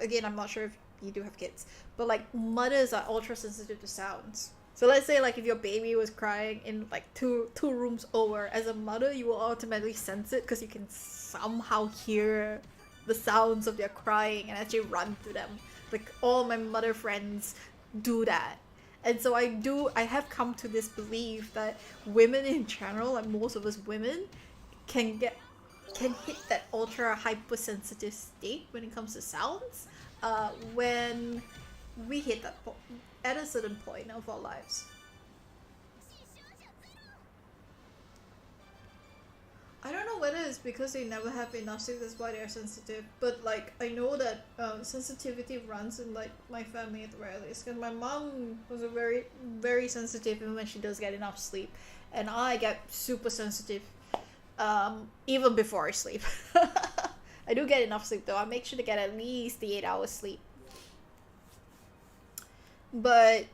again, I'm not sure if you do have kids, but like mothers are ultra sensitive to sounds. So let's say like if your baby was crying in like two rooms over, as a mother you will automatically sense it because you can somehow hear the sounds of their crying and actually run to them. Like all my mother friends do that. And so I have come to this belief that women in general, like most of us women, can hit that ultra hypersensitive state when it comes to sounds when we hit that at a certain point of our lives. I don't know whether it's because they never have enough sleep, that's why they're sensitive. But like, I know that sensitivity runs in like my family at the very least. Because my mom was a very, very sensitive even when she does get enough sleep, and I get super sensitive even before I sleep. I do get enough sleep though. I make sure to get at least the 8 hours sleep. But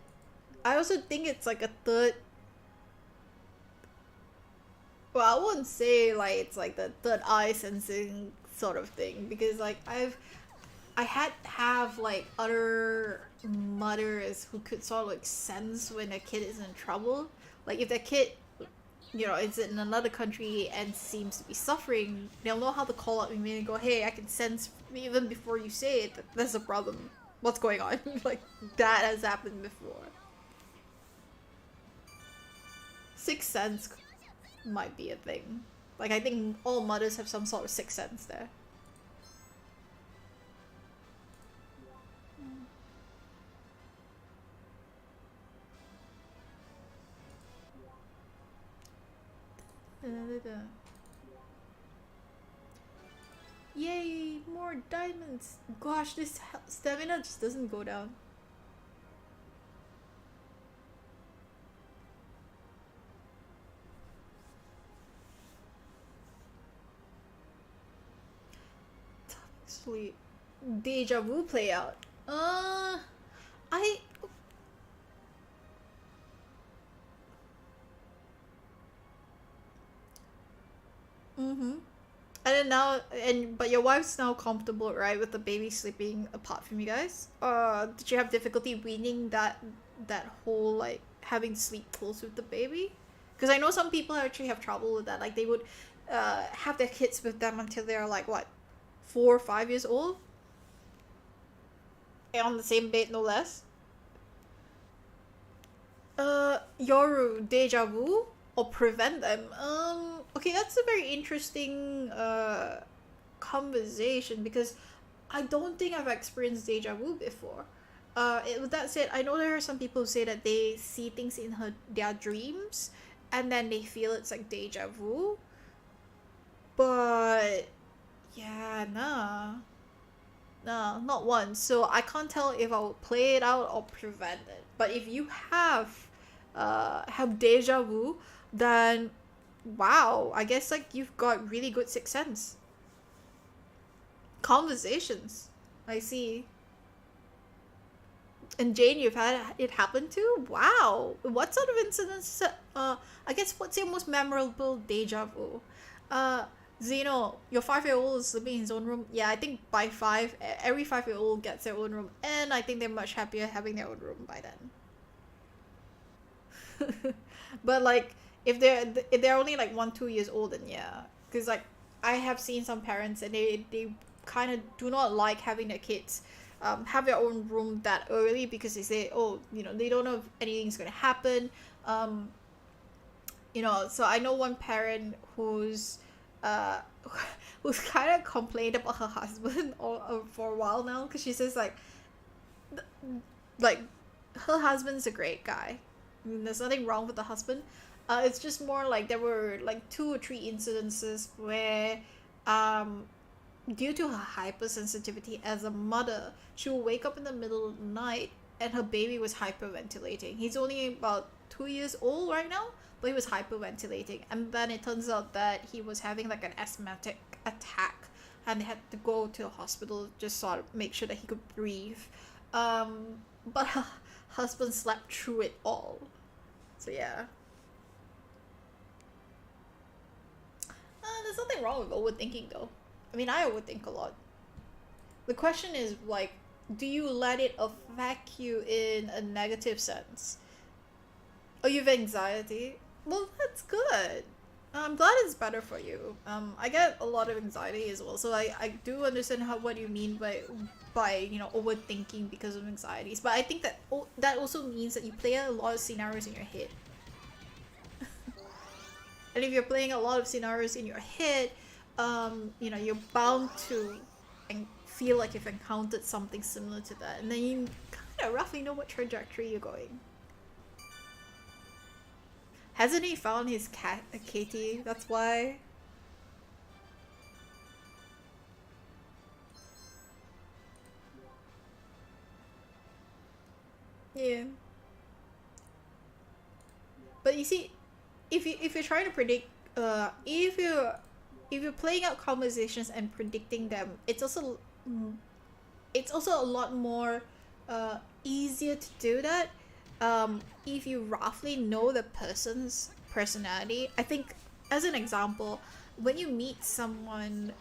I also think it's like a third. Well, I wouldn't say like it's like the third eye sensing sort of thing, because like I had have like other mothers who could sort of like sense when a kid is in trouble. Like if the kid, you know, is in another country and seems to be suffering, they'll know how to call out me and go, "Hey, I can sense even before you say it that there's a problem. What's going on?" Like that has happened before. Sixth sense might be a thing. Like I think all mothers have some sort of sixth sense there. Yay, more diamonds. Gosh, this stamina just doesn't go down. Sleep. Deja vu play out. I mm-hmm. And then now, but your wife's now comfortable, right, with the baby sleeping apart from you guys? Did you have difficulty weaning that whole like having sleep close with the baby? Because I know some people actually have trouble with that. Like they would have their kids with them until they're like what, 4 or 5 years old, and on the same bed, no less. Yoru, deja vu or prevent them? Okay, that's a very interesting conversation, because I don't think I've experienced deja vu before. With that said, I know there are some people who say that they see things in their dreams, and then they feel it's like deja vu. But yeah, nah. No, not once. So I can't tell if I will play it out or prevent it. But if you have deja vu, then wow, I guess like you've got really good sixth sense. Conversations. I see. And Jane, you've had it happen too? Wow. What sort of incidents? I guess what's your most memorable deja vu? Zeno, your 5-year-old is sleeping in his own room. Yeah, I think by five, every 5-year-old gets their own room, and I think they're much happier having their own room by then. But like, if they're only like 1-2 years old, then yeah, because like I have seen some parents and they kind of do not like having their kids have their own room that early, because they say, oh, you know, they don't know if anything's gonna happen. You know, so I know one parent who's uh who's kind of complained about her husband for a while now, because she says like her husband's a great guy. I mean, there's nothing wrong with the husband. It's just more like there were like 2 or 3 incidences where due to her hypersensitivity as a mother, she will wake up in the middle of the night and her baby was hyperventilating. He's only about 2 years old right now, but he was hyperventilating. And then it turns out that he was having like an asthmatic attack, and they had to go to the hospital just sort of make sure that he could breathe. But her husband slept through it all. So yeah. There's nothing wrong with overthinking though. I mean, I overthink a lot. The question is like, do you let it affect you in a negative sense? Oh, you have anxiety? Well, that's good. I'm glad it's better for you. I get a lot of anxiety as well, so I do understand what you mean by overthinking because of anxieties. But I think that that also means that you play a lot of scenarios in your head. And if you're playing a lot of scenarios in your head, you're bound to feel like you've encountered something similar to that, and then you kind of roughly know what trajectory you're going. Hasn't he found his cat, Katie? That's why. Yeah. But you see, if you're trying to predict, if you're playing out conversations and predicting them, it's also a lot more easier to do that if you roughly know the person's personality. I think, as an example, when you meet someone,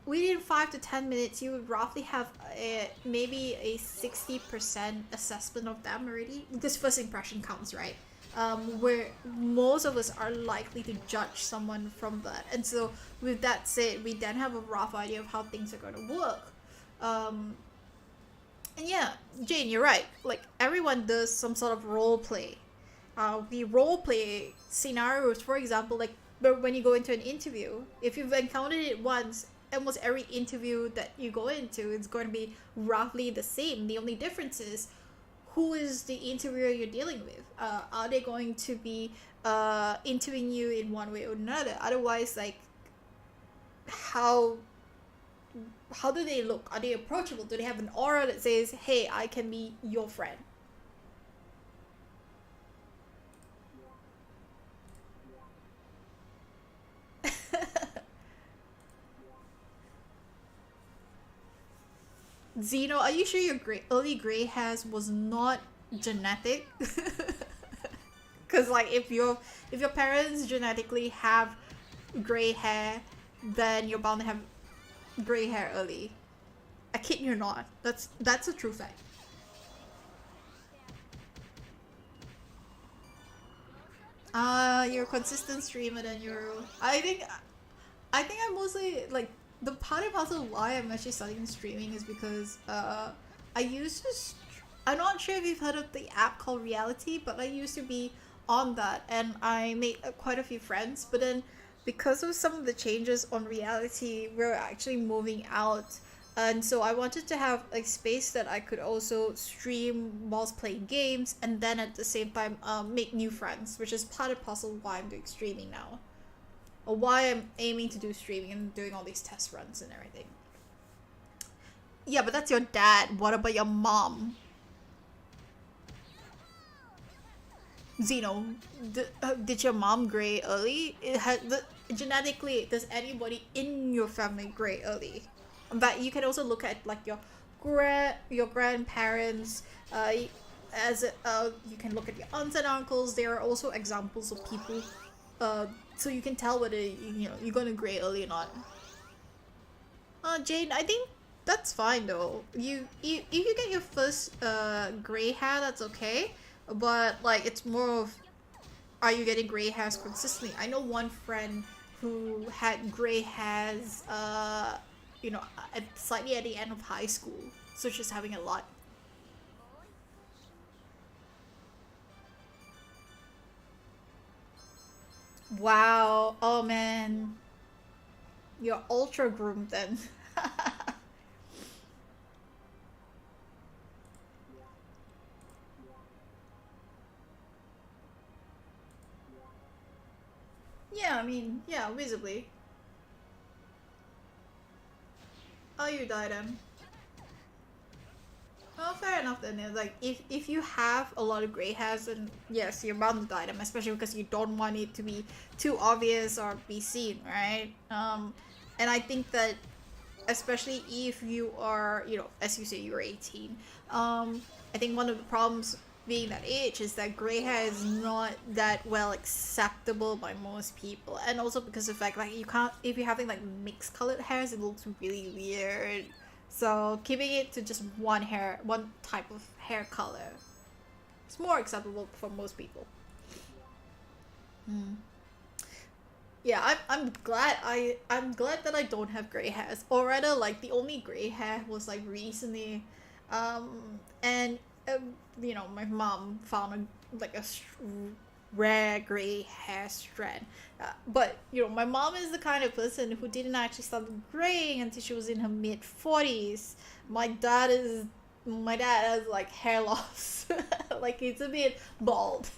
within 5 to 10 minutes, you would roughly have maybe a 60% assessment of them already, because first impression counts, right? Where most of us are likely to judge someone from that. And so, with that said, we then have a rough idea of how things are going to work. And yeah, Jane, you're right. Like, everyone does some sort of role play. We role play scenarios, for example, like when you go into an interview. If you've encountered it once, almost every interview that you go into, it's going to be roughly the same. The only difference is who is the interviewer you're dealing with. Are they going to be interviewing you in one way or another? Otherwise, like, how do they look? Are they approachable? Do they have an aura that says, hey, I can be your friend? Zeno, are you sure your early gray hairs was not genetic? Because like, if your parents genetically have gray hair, then you're bound to have gray hair early. I kid you not. That's a true fact. You're a consistent streamer, then I think I'm mostly like, the part and parcel of why I'm actually starting streaming is because I used to I'm not sure if you've heard of the app called Reality, but I used to be on that, and I made quite a few friends. But then, because of some of the changes on Reality, we're actually moving out, and so I wanted to have a space that I could also stream whilst playing games, and then at the same time make new friends, which is part and parcel of why I'm doing streaming now, or why I'm aiming to do streaming and doing all these test runs and everything. Yeah, but that's your dad. What about your mom? Zeno, did your mom gray early? Genetically, does anybody in your family gray early? But you can also look at like your grandparents. You can look at your aunts and uncles. There are also examples of people. So you can tell whether you're gonna gray early or not. Jane, I think that's fine though. You if you get your first gray hair, that's okay. But like, it's more of, are you getting gray hairs consistently? I know one friend who had gray hairs slightly at the end of high school, so she's having a lot. Wow. Oh man, you're ultra groomed then. Yeah, I mean, yeah, visibly. Oh, you died then. Well, fair enough then. Like, if you have a lot of gray hairs, then yes, you're bound to dye them, especially because you don't want it to be too obvious or be seen, right? And I think that, especially if you are, as you say, you're 18. I think one of the problems being that age is that gray hair is not that well acceptable by most people, and also because of the fact, like, you can't, if you're having like mixed colored hairs, it looks really weird. So keeping it to just one type of hair color. It's more acceptable for most people. Mm. Yeah, I'm glad that I don't have gray hairs, or rather, like the only gray hair was like recently, and you know, my mom found like a rare gray hair strand. But you know, my mom is the kind of person who didn't actually start graying until she was in her mid 40s. My dad has like hair loss, like it's a bit bald,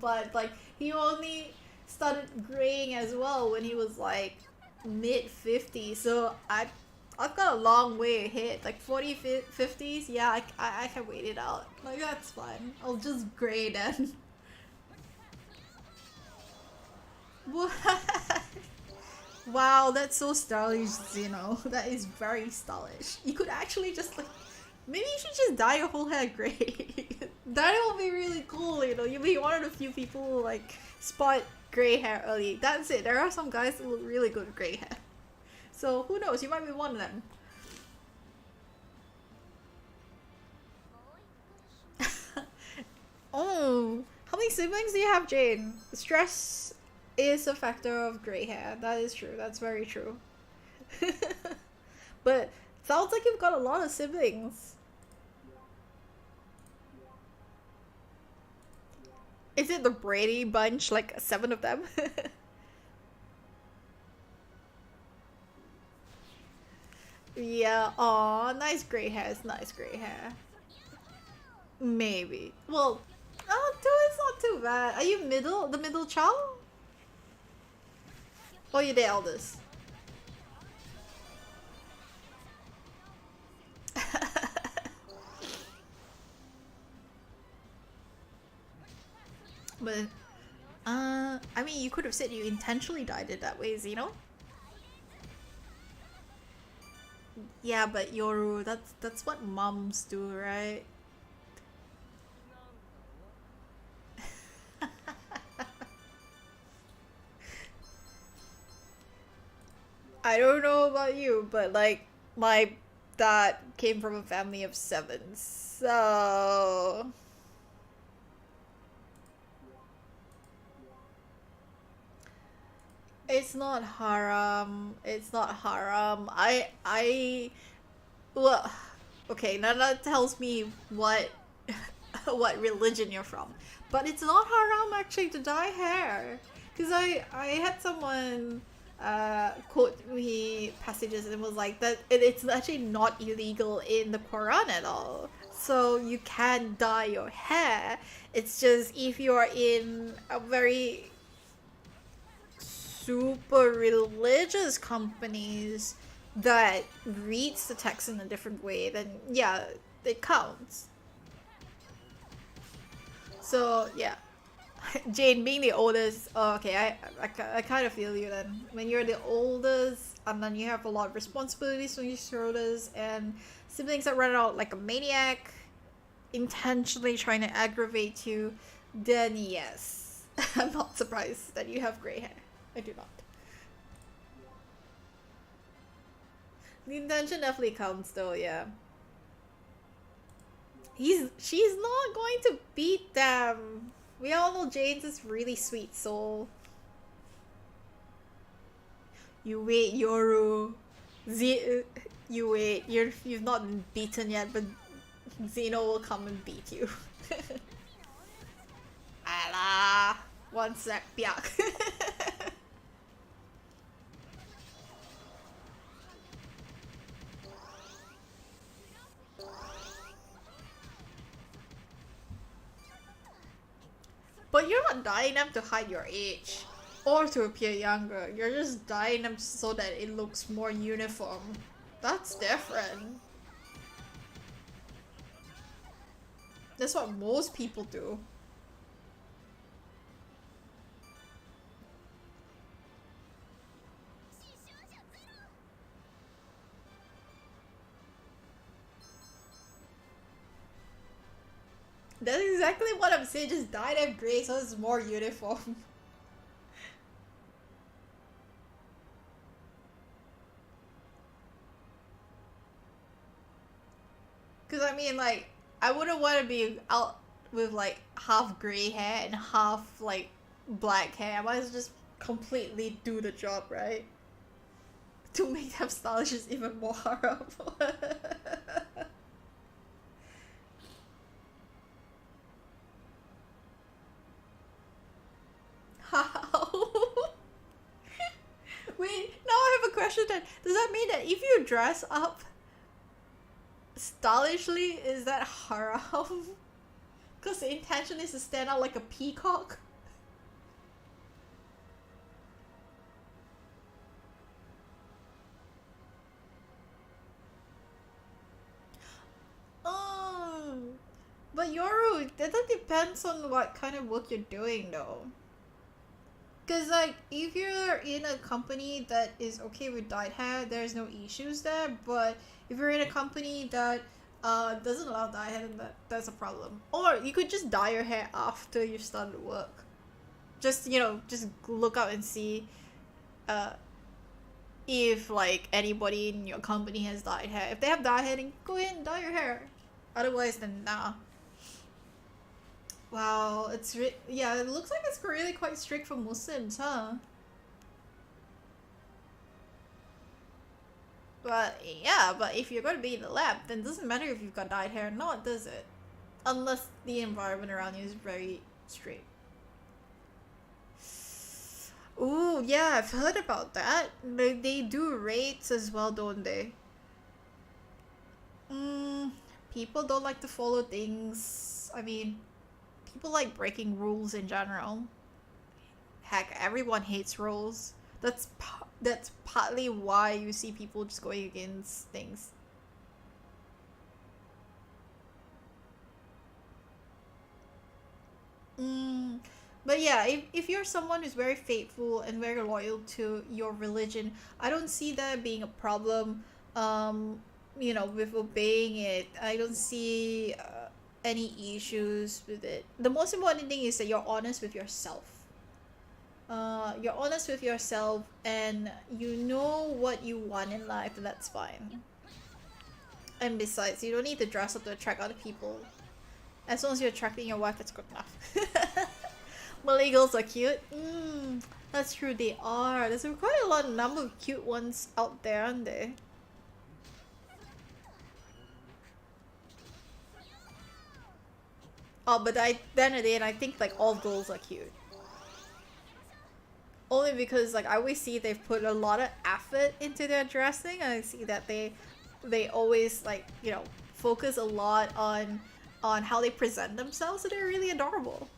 but like he only started graying as well when he was like mid 50s. So I've got a long way ahead, like 50s. Yeah, I can wait it out. Like that's fine. I'll just gray then. What? Wow, that's so stylish, Zeno. That is very stylish. You could actually just like, maybe you should just dye your whole hair gray. That would be really cool, you know. You'll be one of the few people who like spot gray hair early. That's it. There are some guys who look really good with gray hair. So who knows? You might be one of them. Oh, how many siblings do you have, Jane? Stress is a factor of gray hair. That is true. That's very true. But sounds like you've got a lot of siblings. Is it the Brady bunch, like 7 of them? Yeah, aw, nice gray hairs, nice gray hair. Maybe. Well, oh, 2 is not too bad. Are you the middle child? Or you're the eldest? But, I mean, you could have said you intentionally dyed it that way, Zeno. Yeah, but Yoru, that's what moms do, right? I don't know about you, but like my dad came from a family of 7, so it's not haram. It's not haram. Well, okay, now that tells me what what religion you're from. But it's not haram actually to dye hair. Cause I had someone quote me passages and it was like that it's actually not illegal in the Quran at all. So you can dye your hair. It's just if you're in a very super religious companies that reads the text in a different way, then yeah, it counts. So yeah, Jane being the oldest, oh, okay, I kind of feel you then. When you're the oldest, and then you have a lot of responsibilities on your shoulders, and siblings that run out like a maniac, intentionally trying to aggravate you, then yes, I'm not surprised that you have gray hair. I do not. The intention definitely counts though, yeah. She's not going to beat them. We all know Jane's is really sweet soul. You wait, Yoru. You wait. You've not been beaten yet, but Zeno will come and beat you. Ala, one sec, biak. But you're not dyeing them to hide your age or to appear younger. You're just dyeing them so that it looks more uniform. That's different. That's what most people do. That's exactly what I'm saying. Just dye them gray so it's more uniform. Because I mean, like, I wouldn't want to be out. with like half gray hair and half like black hair. I might as well just completely do the job, right? To make them stylish is even more horrible. How? Wait, now I have a question then. Does that mean that if you dress up stylishly, is that haram? Because the intention is to stand out like a peacock? Oh, but Yoru, that depends on what kind of work you're doing though. Cause like if you're in a company that is okay with dyed hair, there's no issues there. But if you're in a company that doesn't allow dyed hair, then that's a problem. Or you could just dye your hair after you started work. Just just look out and see uh if like anybody in your company has dyed hair. If they have dyed hair, then go ahead and dye your hair. Otherwise, then nah. Wow, yeah, it looks like it's really quite strict for Muslims, huh? But yeah, but if you're going to be in the lab, then it doesn't matter if you've got dyed hair or not, does it? Unless the environment around you is very strict. Ooh, yeah, I've heard about that. They do raids as well, don't they? People don't like to follow things. I mean, people like breaking rules in general. Heck, everyone hates rules. That's partly why you see people just going against things. But yeah, if you're someone who's very faithful and very loyal to your religion, I don't see that being a problem. With obeying it, I don't see any issues with it. The most important thing is that you're honest with yourself. You're honest with yourself, and you know what you want in life, and that's fine. And besides, you don't need to dress up to attract other people. As long as you're attracting your wife, that's good enough. Malay girls are cute. That's true, they are. There's quite a lot of number of cute ones out there, aren't there? Oh, but then again, I think like all girls are cute. Only because like I always see they've put a lot of effort into their dressing. I see that they always like focus a lot on how they present themselves, so they're really adorable.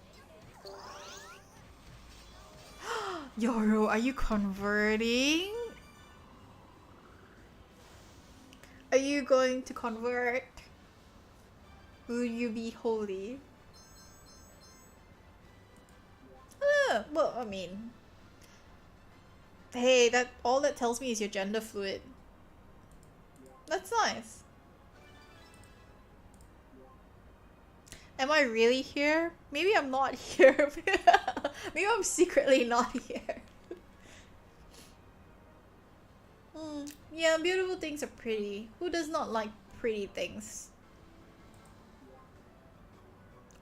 Yoru, are you converting? Are you going to convert? Will you be holy? Well, I mean, hey, that all that tells me is you're gender fluid. That's nice. Am I really here? Maybe I'm not here. Maybe I'm secretly not here. Yeah, beautiful things are pretty. Who does not like pretty things?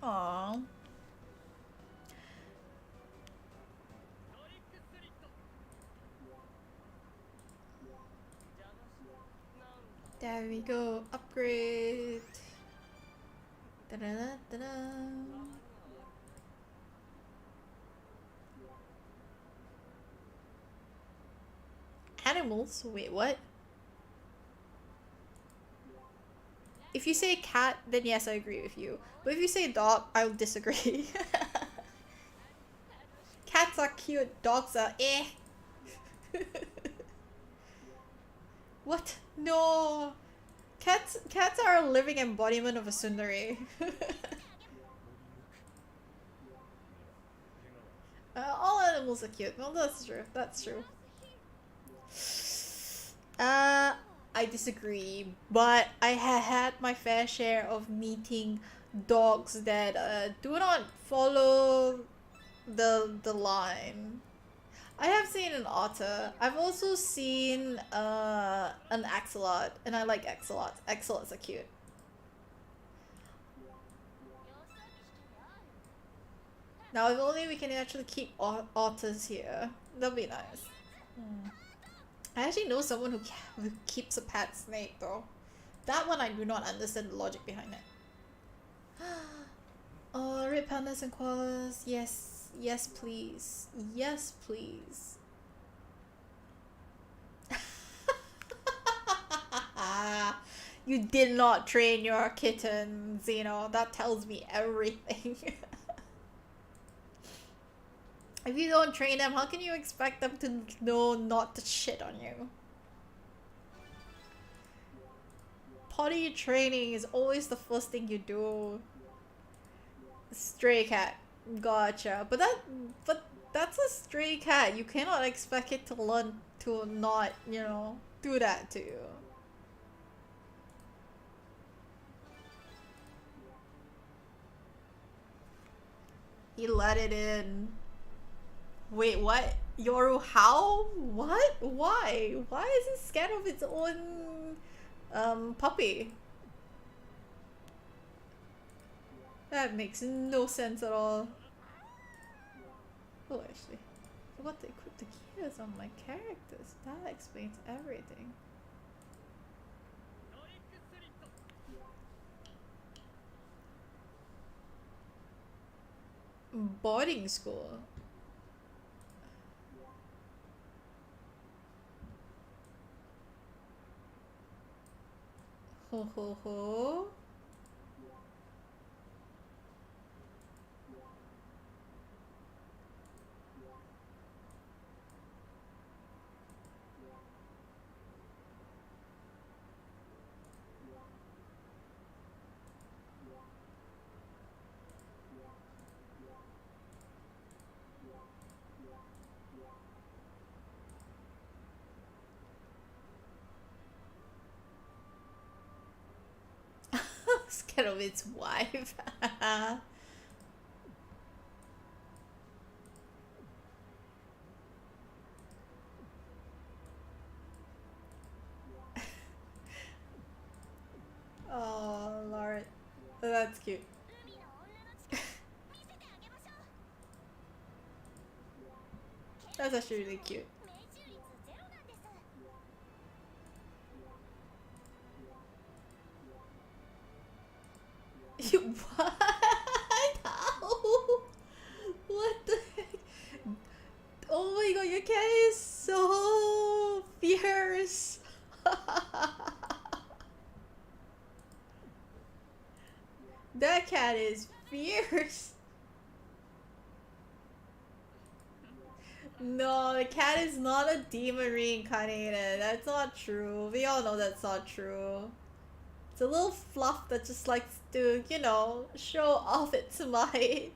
Aww. There we go. Upgrade. Da-da-da, da-da. Animals? Wait, what? If you say cat, then yes, I agree with you. But if you say dog, I'll disagree. Cats are cute, dogs are eh. What? No. Cats are a living embodiment of a tsundere. All animals are cute. Well, that's true. That's true. I disagree, but I had my fair share of meeting dogs that do not follow the line. I have seen an otter. I've also seen an axolot, and I like axolots. Axolots are cute. Now, if only we can actually keep otters here. That'd be nice. Hmm. I actually know someone who keeps a pet snake though. That one I do not understand the logic behind it. Oh, red pandas and koalas. Yes, yes please. Yes please. You did not train your kittens, you know, that tells me everything. If you don't train them, how can you expect them to know not to shit on you? Potty training is always the first thing you do. Stray cat. Gotcha. But that's a stray cat. You cannot expect it to learn to not, you know, do that to you. He let it in. Wait, what? Yoru, how? What? Why? Why is it scared of its own puppy? That makes no sense at all. Oh, actually, I forgot to equip the gears on my characters. That explains everything. Boarding school. Ho ho ho. Scared of its wife. Oh Lord, that's cute. That's actually really cute. What? Ow. What the heck? Oh my god, your cat is so fierce. That cat is fierce. No, the cat is not a demon reincarnated. That's not true. We all know that's not true. It's a little fluff that just likes to, you know, show off its might.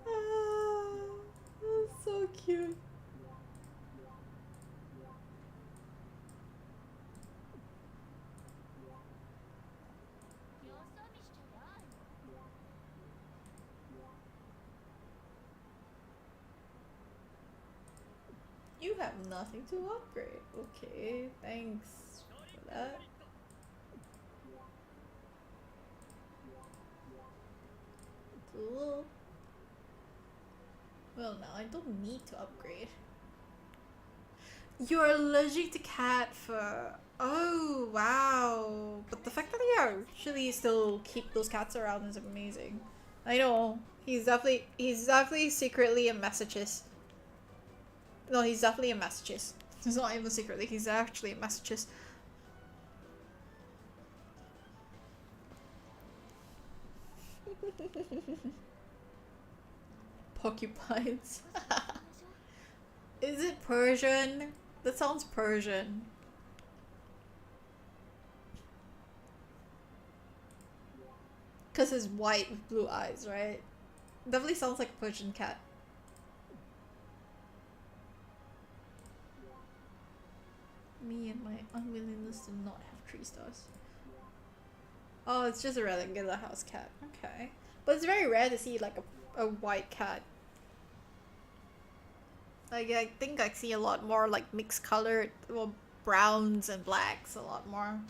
Ah, that's so cute. You have nothing to upgrade. Okay, thanks for that. Cool. Well, now I don't need to upgrade. You're allergic to cat fur. Oh, wow. But the fact that they actually still keep those cats around is amazing. I know. He's definitely secretly a masochist. No, he's definitely a masochist. He's not even secretly, he's actually a masochist. Porcupines. Is it Persian? That sounds Persian. Cause it's white with blue eyes, right? Definitely sounds like a Persian cat. Me and my unwillingness to not have 3 stars. Oh, it's just a regular house cat. Okay. But it's very rare to see like a white cat. Like I think I see a lot more like mixed colored, well, browns and blacks a lot more.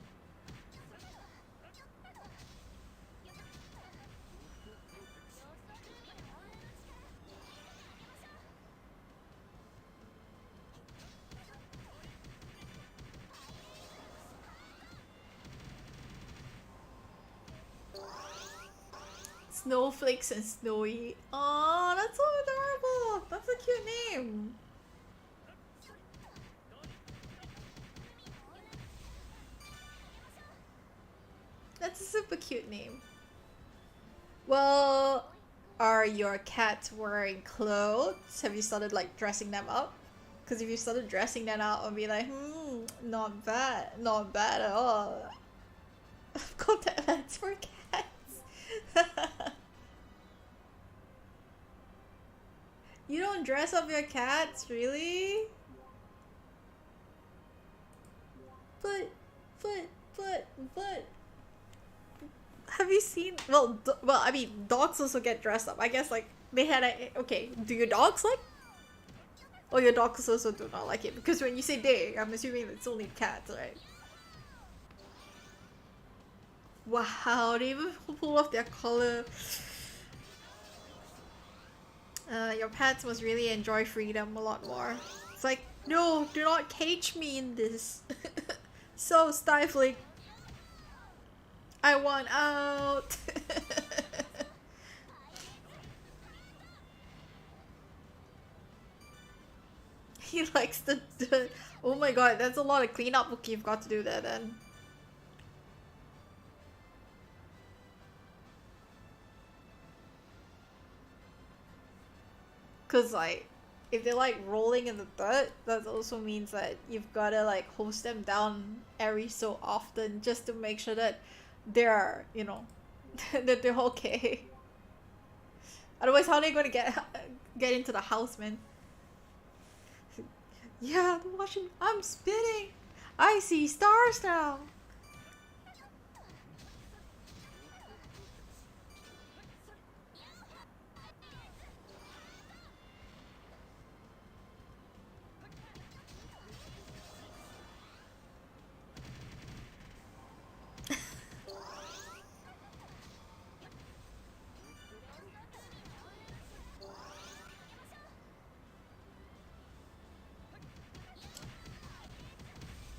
Snowflakes and Snowy. Oh, that's so adorable. That's a cute name. That's a super cute name. Well, are your cats wearing clothes? Have you started like dressing them up? Because if you started dressing them up, I'll be like, not bad, not bad at all. Contact lens for cats. You don't dress up your cats, really? But, but. Have you seen? Well, I mean, dogs also get dressed up. I guess like they had a. Okay, do your dogs like? Oh, your dogs also do not like it because when you say they, I'm assuming it's only cats, right? Wow, they even pull off their collar. Your pets must really enjoy freedom a lot more. It's like, no, do not cage me in this. So stifling. I want out. He likes the. Oh my god, that's a lot of cleanup work you've got to do there then. Cause like, if they're like rolling in the dirt, that also means that you've gotta like hose them down every so often just to make sure that they're, you know, that they're okay. Otherwise, how are they gonna get into the house, man? Yeah, I'm watching. I'm spinning. I see stars now.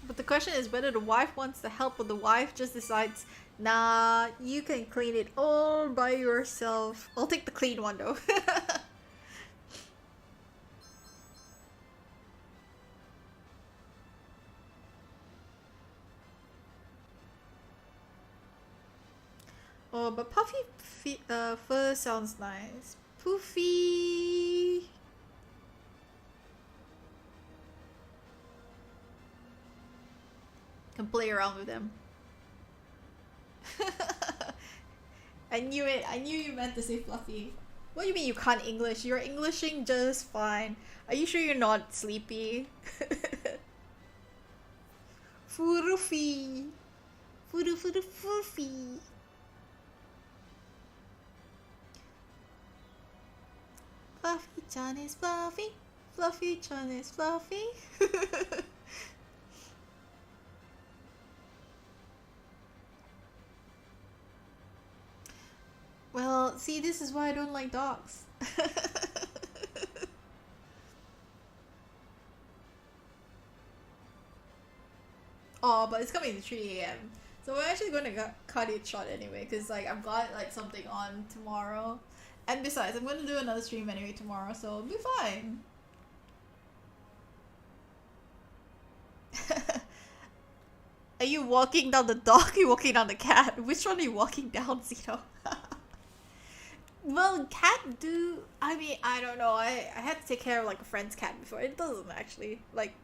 But the question is whether the wife wants the help or the wife just decides, nah, you can clean it all by yourself. I'll take the clean one though. Oh, but puffy fur sounds nice. Poofy. Can play around with them. I knew it. I knew you meant to say fluffy. What do you mean you can't English? You're Englishing just fine. Are you sure you're not sleepy? Furufi. Furufi. Fluffy-chan is fluffy. Fluffy-chan is fluffy. Well, see, this is why I don't like dogs. Oh, but it's coming at 3 a.m. So we're actually going to cut it short anyway, because like I've got like something on tomorrow. And besides, I'm going to do another stream anyway tomorrow, so it'll be fine. Are you walking down the dog? Are you walking down the cat? Which one are you walking down, Zito? Well, cat do... I mean, I don't know. I had to take care of like a friend's cat before. It doesn't actually. Like...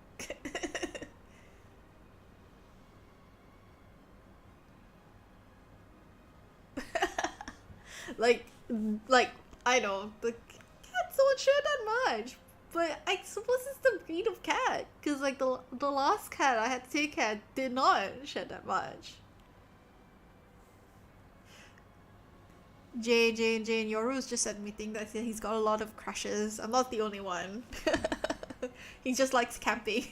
like, I know, the cats don't share that much. But I suppose it's the breed of cat. Because like the last cat I had to take care did not share that much. Jane, Yoru's just admitting that he's got a lot of crushes. I'm not the only one. He just likes camping.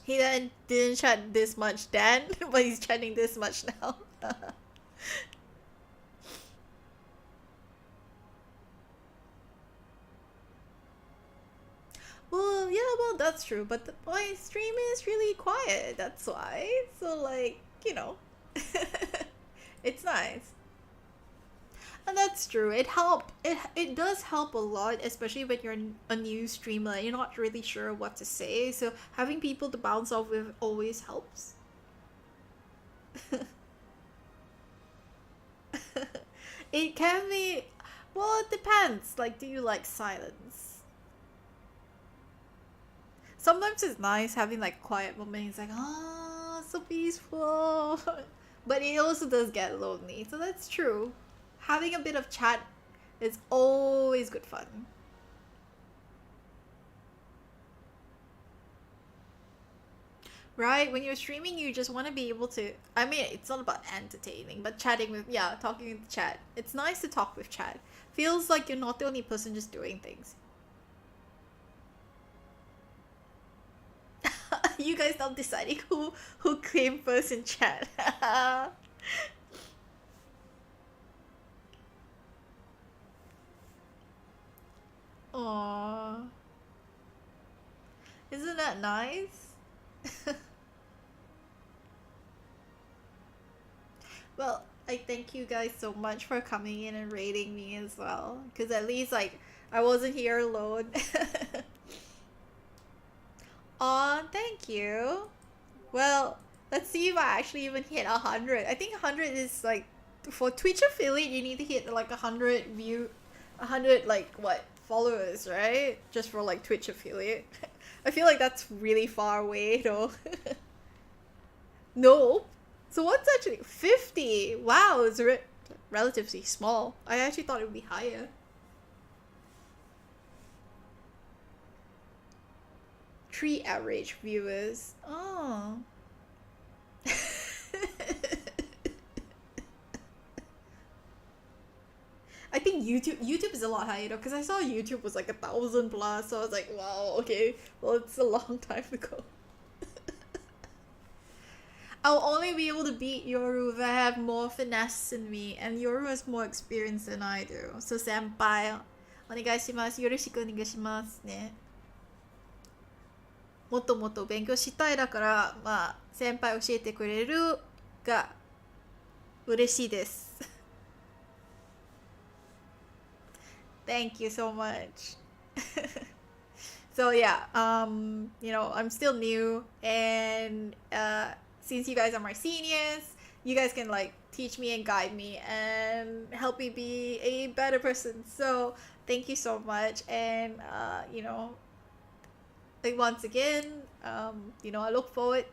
He then didn't chat this much then, but he's chatting this much now. Well, yeah, well, that's true. But my stream is really quiet. That's why. So like, it's nice. And that's true. It does help a lot, especially when you're a new streamer and you're not really sure what to say. So having people to bounce off with always helps. It can be, well, it depends. Like, do you like silence? Sometimes it's nice having like quiet moments. It's like, ah, so peaceful. But it also does get lonely. So that's true. Having a bit of chat is always good fun. Right? When you're streaming, you just want to be able to. I mean, it's not about entertaining, but chatting with, yeah, talking with chat. It's nice to talk with chat. Feels like you're not the only person just doing things. You guys not deciding who came first in chat. Aww. Isn't that nice? Well, I thank you guys so much for coming in and rating me as well. Because at least, like, I wasn't here alone. Aw, thank you. Well, let's see if I actually even hit 100. I think 100 is like, for Twitch affiliate, you need to hit like 100 like what, followers, right? Just for like Twitch affiliate. I feel like that's really far away though. No. So what's actually 50? Wow, it's relatively small. I actually thought it would be higher. Three average viewers. Oh. I think YouTube is a lot higher though, because I saw YouTube was like 1,000 plus, so I was like, wow, okay, well, it's a long time ago. I'll only be able to beat Yoru if I have more finesse than me, and Yoru has more experience than I do. So senpai, お願いします。よろしくお願いしますね。もっともっと勉強したいだから、まあ、先輩教えてくれるが嬉しいです。Thank you so much. So yeah, I'm still new, and since you guys are my seniors, you guys can like teach me and guide me and help me be a better person. So thank you so much, and like once again, I look forward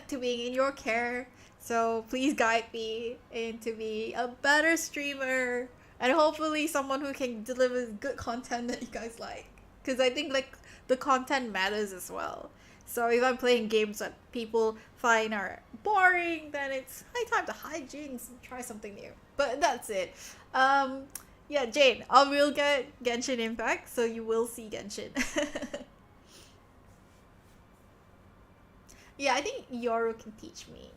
to being in your care. So please guide me into be a better streamer, and hopefully someone who can deliver good content that you guys like. Because I think like the content matters as well. So if I'm playing games that people find are boring, then it's high time to hijinks and try something new. But that's it. Yeah, Jane, I will get Genshin Impact, so you will see Genshin. Yeah, I think Yoru can teach me,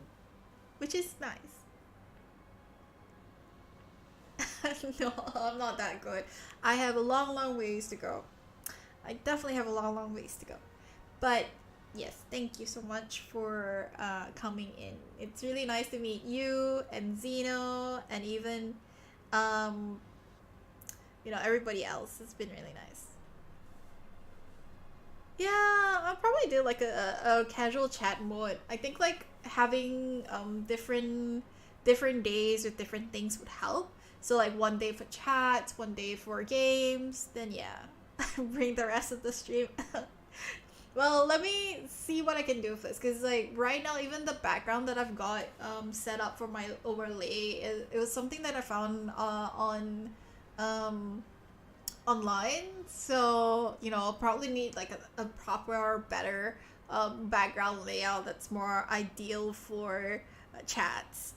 which is nice. No, I'm not that good. I have a long, long ways to go. I definitely have a long, long ways to go. But yes, thank you so much for coming in. It's really nice to meet you and Zeno and even everybody else. It's been really nice. Yeah, I'll probably do like a casual chat mode. I think like having different days with different things would help. So like one day for chats, one day for games, then yeah. Bring the rest of the stream. Well, let me see what I can do with this, because like right now even the background that I've got set up for my overlay, it was something that I found on online. So I'll probably need like a proper, better background layout that's more ideal for chats.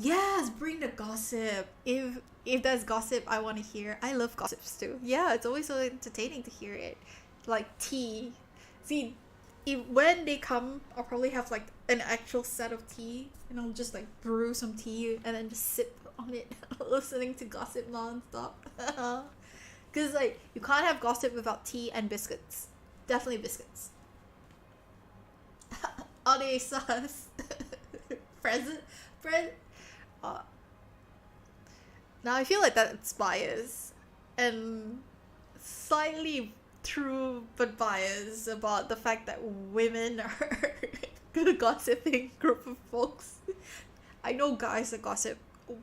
Yes, bring the gossip. If there's gossip I want to hear. I love gossips too. Yeah, it's always so entertaining to hear it. Like tea. See, when they come, I'll probably have like an actual set of tea, and I'll just like brew some tea and then just sip on it, listening to gossip nonstop. Because like you can't have gossip without tea and biscuits. Definitely biscuits. they sus. Present, present. Uh, Now I feel like that's bias, and slightly true but bias about the fact that women are a gossiping group of folks. I know guys that gossip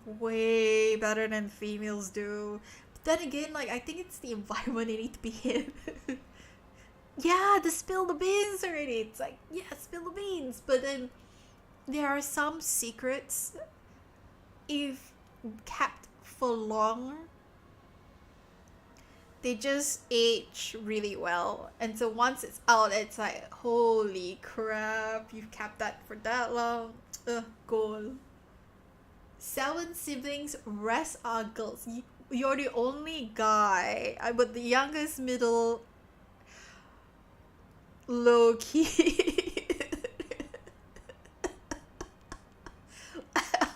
way better than females do. But then again, like I think it's the environment they need to be in. Yeah, the spill the beans already. It's like, yeah, spill the beans. But then there are some secrets, if kept for long, they just age really well. And so once it's out, it's like, holy crap, you've kept that for that long. Ugh, goal. 7 siblings, rest are girls. You're the only guy, but the youngest, middle, low key.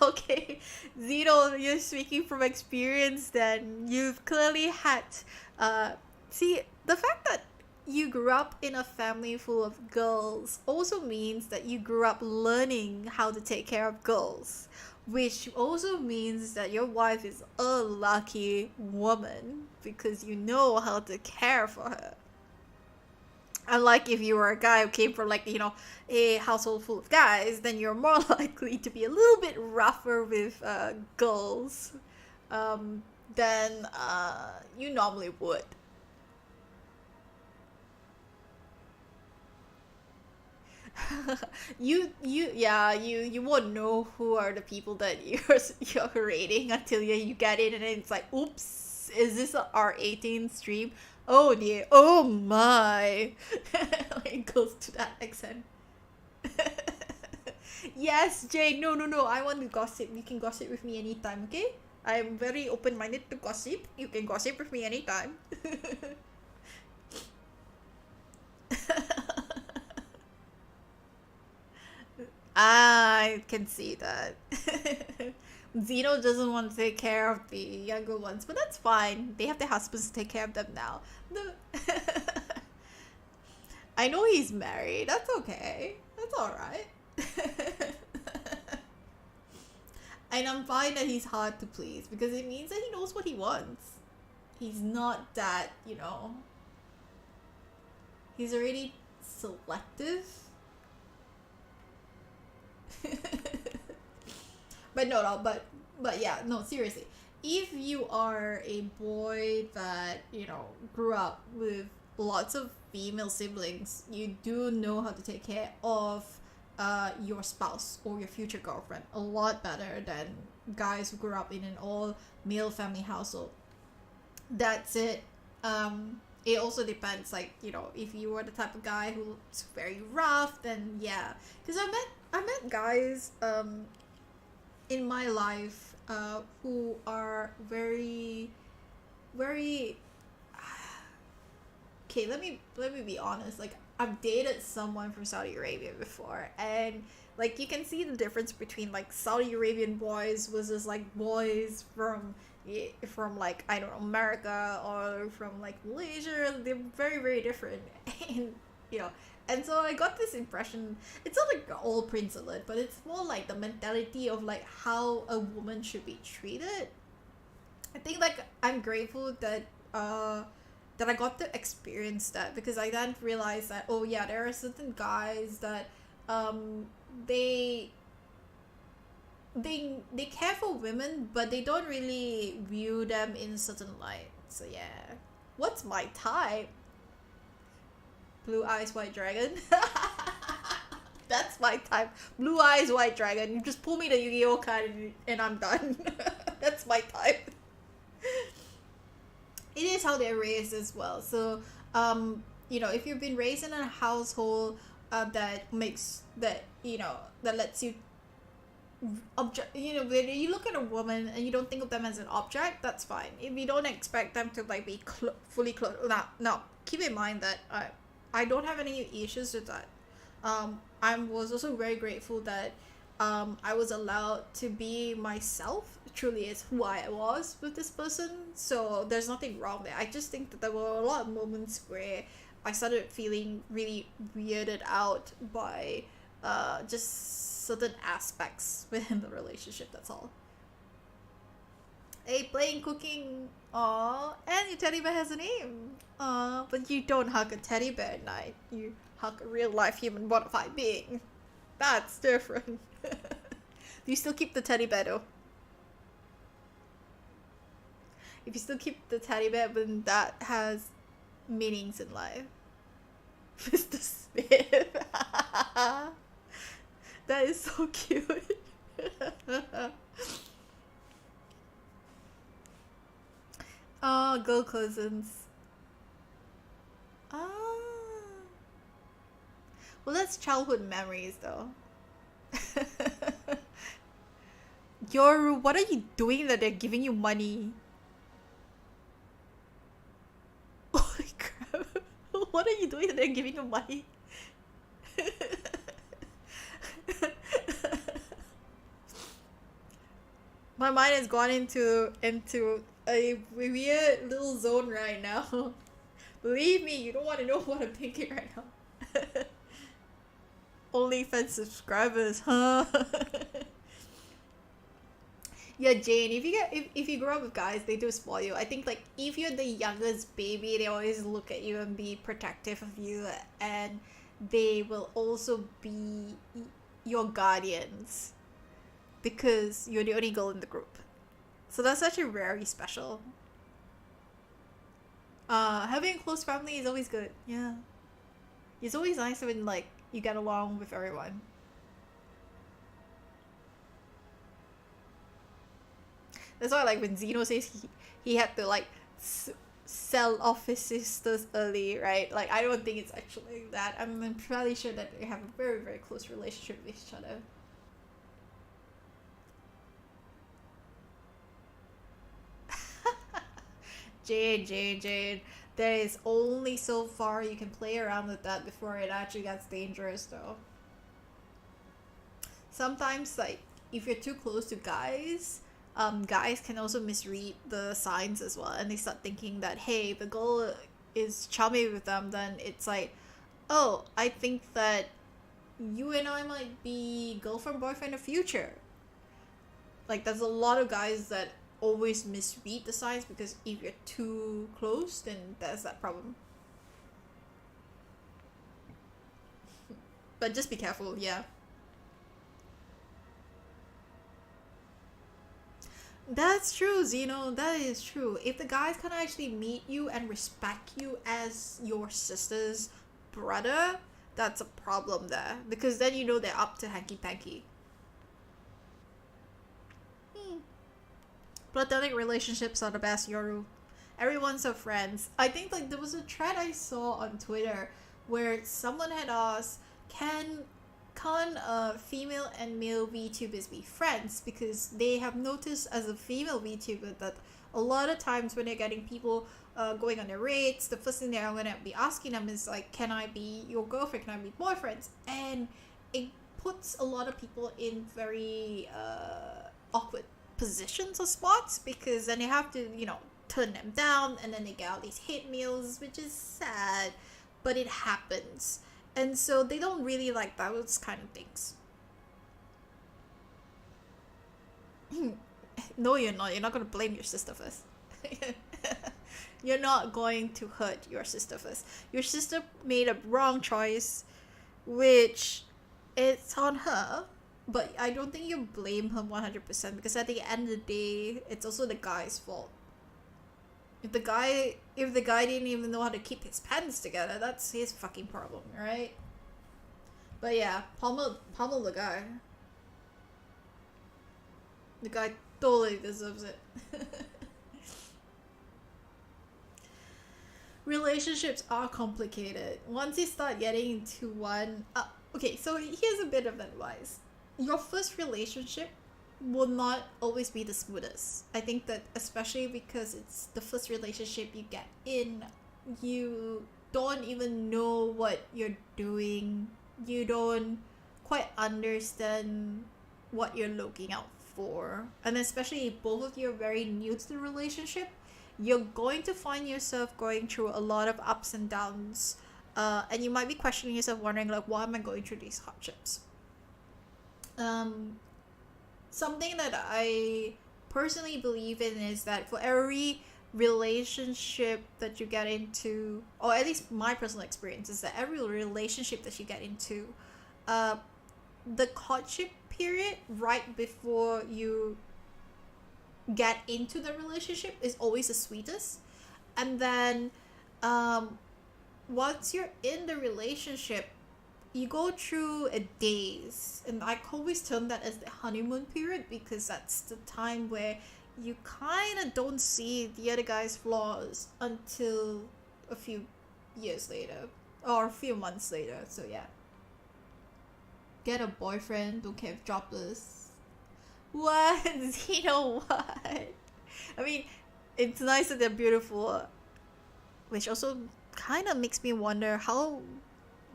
Okay, Zeno, you're speaking from experience then. You've clearly had, see, the fact that you grew up in a family full of girls also means that you grew up learning how to take care of girls, which also means that your wife is a lucky woman because you know how to care for her. Unlike if you were a guy who came from, like, a household full of guys, then you're more likely to be a little bit rougher with girls than you normally would. You won't know who are the people that you're rating until you get in, and then it's like, oops, is this a R18 stream? Oh dear, oh my. It goes to that extent. Yes, Jay, no, I want to gossip. You can gossip with me anytime, okay? I'm very open-minded to gossip. You can gossip with me anytime. I can see that. Zeno doesn't want to take care of the younger ones, but that's fine. They have their husbands to take care of them now. I know he's married. That's okay. That's alright. And I'm fine that he's hard to please because it means that he knows what he wants. He's not that, he's already selective. But yeah, no, seriously. If you are a boy that, grew up with lots of female siblings, you do know how to take care of your spouse or your future girlfriend a lot better than guys who grew up in an all male family household. That's it. It also depends, like, if you were the type of guy who's very rough, then yeah. Because I met guys in my life who are very, very. Okay, let me be honest. Like, I've dated someone from Saudi Arabia before, and like you can see the difference between like Saudi Arabian boys versus like boys from like, I don't know, America or from like Malaysia. They're very, very different. And and so I got this impression, it's not like all Prince Alert, but it's more like the mentality of like how a woman should be treated. I think like I'm grateful that I got to experience that, because I then realized that, oh yeah, there are certain guys that they care for women, but they don't really view them in a certain light. So yeah. What's my type? Blue eyes, white dragon. That's my type. Blue eyes, white dragon. You just pull me the Yu-Gi-Oh card and I'm done. That's my type. It is how they're raised as well. So, if you've been raised in a household that lets you when you look at a woman and you don't think of them as an object, that's fine. If you don't expect them to like be fully clothed, now keep in mind that I don't have any issues with that. I was also very grateful that I was allowed to be myself, truly as who I was with this person. So there's nothing wrong there. I just think that there were a lot of moments where I started feeling really weirded out by just certain aspects within the relationship, that's all. Hey, playing, cooking, aw, and your teddy bear has a name. Aw, but you don't hug a teddy bear at night. You hug a real life human modified being. That's different. Do you still keep the teddy bear though? If you still keep the teddy bear, then that has meanings in life. Mr. Smith. That is so cute. Oh, girl cousins. Ah. Well, that's childhood memories though. Yoru, what are you doing that they're giving you money? Holy crap. What are you doing that they're giving you money? My mind has gone into a weird little zone right now. Believe me, you don't want to know what I'm thinking right now. OnlyFans subscribers, huh? Yeah, Jane, if you grow up with guys, they do spoil you. I think like if you're the youngest baby, they always look at you and be protective of you, and they will also be your guardians because you're the only girl in the group. So that's actually very special. Having a close family is always good. Yeah, it's always nice when like you get along with everyone. That's why, like, when Zeno says he had to like sell off his sisters early, right? Like, I don't think it's actually that. I'm fairly sure that they have a very, very close relationship with each other. Jade. There is only so far you can play around with that before it actually gets dangerous, though. Sometimes, like, if you're too close to guys, guys can also misread the signs as well, and they start thinking that, hey, the girl is charming with them, then it's like, oh, I think that you and I might be girlfriend boyfriend in the future. Like, there's a lot of guys that always misread the signs because if you're too close, then there's that problem. But just be careful, yeah. That's true, Zeno. That is true. If the guys can actually meet you and respect you as your sister's brother, that's a problem there. Because then you know they're up to hanky panky. Platonic relationships are the best, Yoru. Everyone's a friends. I think like there was a thread I saw on Twitter where someone had asked, can female and male VTubers be friends? Because they have noticed as a female VTuber that a lot of times when they're getting people going on their rates, the first thing they're going to be asking them is like, can I be your girlfriend? Can I be boyfriends? And it puts a lot of people in very awkward positions or spots because then they have to, turn them down, and then they get all these hate mails, which is sad, but it happens. And so they don't really like those kind of things. No, you're not. You're not going to blame your sister first. You're not going to hurt your sister first. Your sister made a wrong choice, which it's on her. But I don't think you blame her 100% because at the end of the day, it's also the guy's fault. If the guy didn't even know how to keep his pants together, that's his fucking problem, right? But yeah, pummel the guy. The guy totally deserves it. Relationships are complicated. Once you start getting into one... okay, so here's a bit of advice. Your first relationship will not always be the smoothest. I think that especially because it's the first relationship you get in, you don't even know what you're doing. You don't quite understand what you're looking out for. And especially if both of you are very new to the relationship, you're going to find yourself going through a lot of ups and downs. And you might be questioning yourself, wondering like, why am I going through these hardships? Um, Something that I personally believe in is that for every relationship that you get into, or at least my personal experience is that every relationship that you get into, uh, the courtship period right before you get into the relationship is always the sweetest. And then um, once you're in the relationship, you go through a days, and I always term that as the honeymoon period because that's the time where you kind of don't see the other guy's flaws until a few years later or a few months later. So yeah, get a boyfriend, don't care if jobless. What? You know what? I mean, it's nice that they're beautiful, which also kind of makes me wonder how,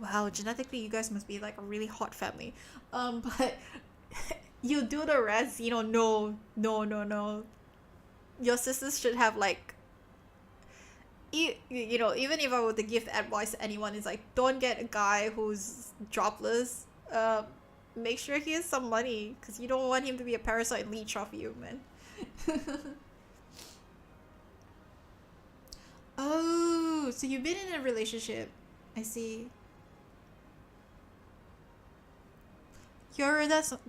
wow, genetically you guys must be like a really hot family. But you do the rest, no, no, no, no. Your sisters should have like, even if I were to give advice to anyone, it's like don't get a guy who's jobless. Make sure he has some money because you don't want him to be a parasite and leech off you, man. Oh, so you've been in a relationship. I see.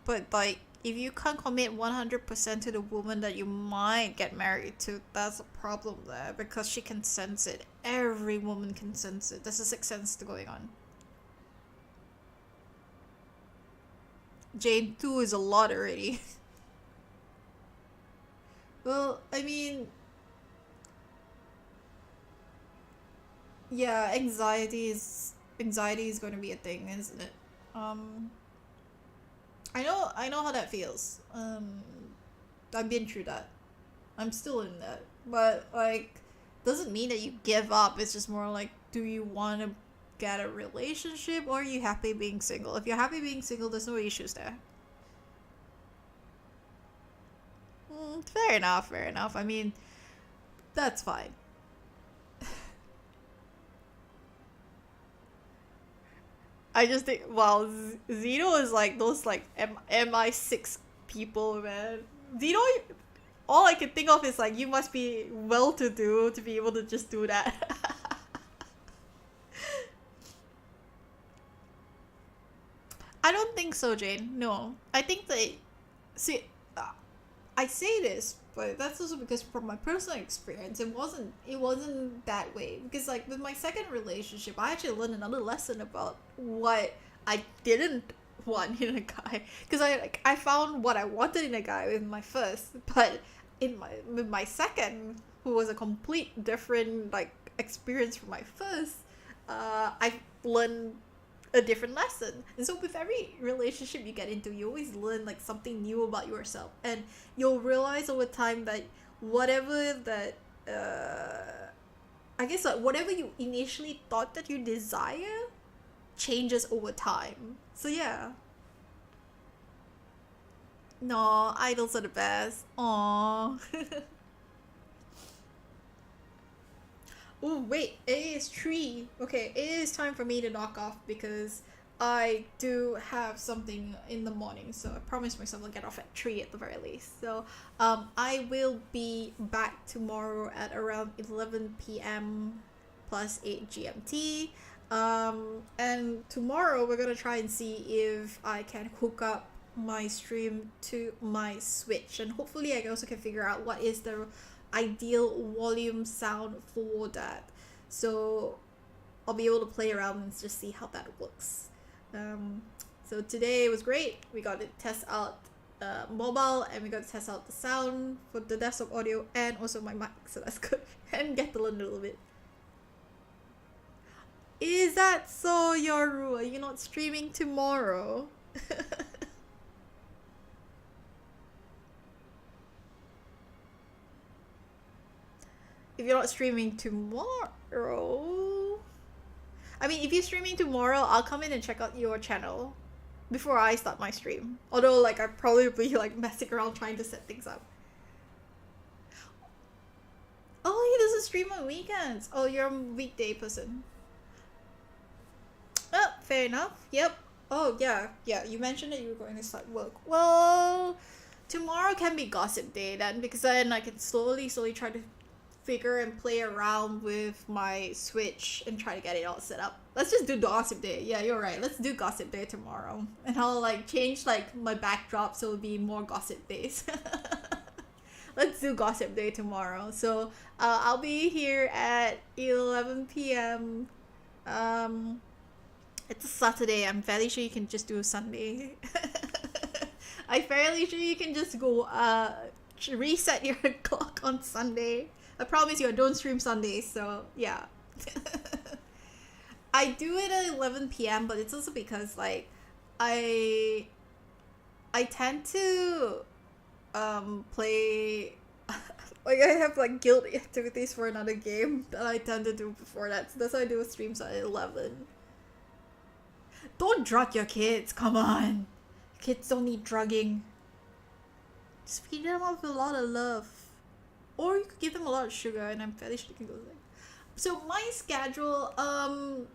But like, if you can't commit 100% to the woman that you might get married to, that's a problem there because she can sense it. Every woman can sense it. There's a sixth sense going on. Jane 2 is a lot already. Well, I mean, yeah, anxiety is going to be a thing, isn't it? Um, I know how that feels. I've been through that. I'm still in that. But like doesn't mean that you give up. It's just more like do you want to get a relationship or are you happy being single? If you're happy being single, there's no issues there. Fair enough, fair enough. I mean, that's fine. I just think, wow, Zeno is like those like MI6 people, man. Zeno, all I can think of is like you must be well to do to be able to just do that. I don't think so, Jane. No, I think that see, uh, I say this, but that's also because from my personal experience, it wasn't that way. Because like with my second relationship, I actually learned another lesson about what I didn't want in a guy. Because I found what I wanted in a guy with my first, but in my with my second, who was a complete different like experience from my first, I learned a different lesson. And so with every relationship you get into, you always learn like something new about yourself, and you'll realize over time that whatever that I guess like whatever you initially thought that you desire changes over time. So yeah. No, idols are the best. Aww. Oh wait, it is 3. Okay, it is time for me to knock off because I do have something in the morning. So I promised myself I'll get off at 3 at the very least. So I will be back tomorrow at around 11 p.m. plus 8 GMT. And tomorrow we're gonna try and see if I can hook up my stream to my Switch, and hopefully I also can figure out what is the ideal volume sound for that. So I'll be able to play around and just see how that works. Um, so today was great. We got to test out mobile, and we got to test out the sound for the desktop audio and also my mic, so that's good. And get to learn a little bit. Is that so, Yoru? Are you not streaming tomorrow? If you're not streaming tomorrow, I mean, if you're streaming tomorrow, I'll come in and check out your channel before I start my stream. Although, like, I probably be like messing around trying to set things up. Oh, he doesn't stream on weekends. Oh, you're a weekday person. Oh, fair enough. Yep. Oh yeah, yeah. You mentioned that you were going to start work. Well, tomorrow can be gossip day then, because then I can slowly try to figure and play around with my Switch and try to get it all set up. Let's just do gossip day. Yeah, you're right. Let's do gossip day tomorrow, and I'll like change like my backdrop so it'll be more gossip days. Let's do gossip day tomorrow. So I'll be here at 11 p.m. Um, it's a Saturday. I'm fairly sure you can just do a Sunday. I'm fairly sure you can just go reset your clock on Sunday. I promise you I don't stream Sundays, so yeah. I do it at 11 p.m., but it's also because like I I tend to play like I have like guilty activities for another game that I tend to do before that. So that's why I do streams at 11. Don't drug your kids, come on. Kids don't need drugging. Just feed them with a lot of love. Or you could give them a lot of sugar and I'm fairly sure you can go there. So my schedule,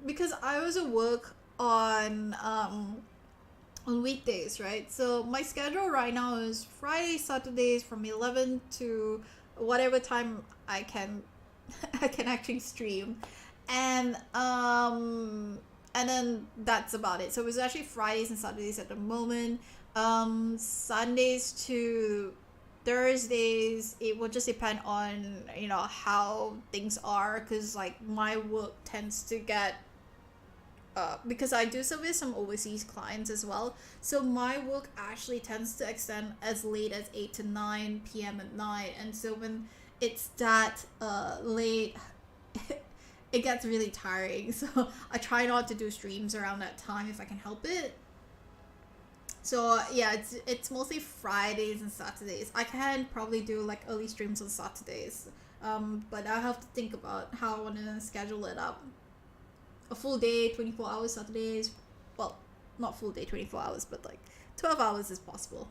because I was at work on weekdays, right? So my schedule right now is Friday, Saturdays from 11 to whatever time I can I can actually stream. And then that's about it. So it's actually Fridays and Saturdays at the moment. Sundays to Thursdays, it will just depend on, you know, how things are, because like my work tends to get because I do service some overseas clients as well. So my work actually tends to extend as late as 8 to 9 p.m. at night. And so when it's that late, it gets really tiring. So I try not to do streams around that time if I can help it. So yeah, it's mostly Fridays and Saturdays. I can probably do like early streams on Saturdays. But I have to think about how I want to schedule it up. A full day, 24 hours Saturdays. Well, not full day, 24 hours, but like 12 hours is possible.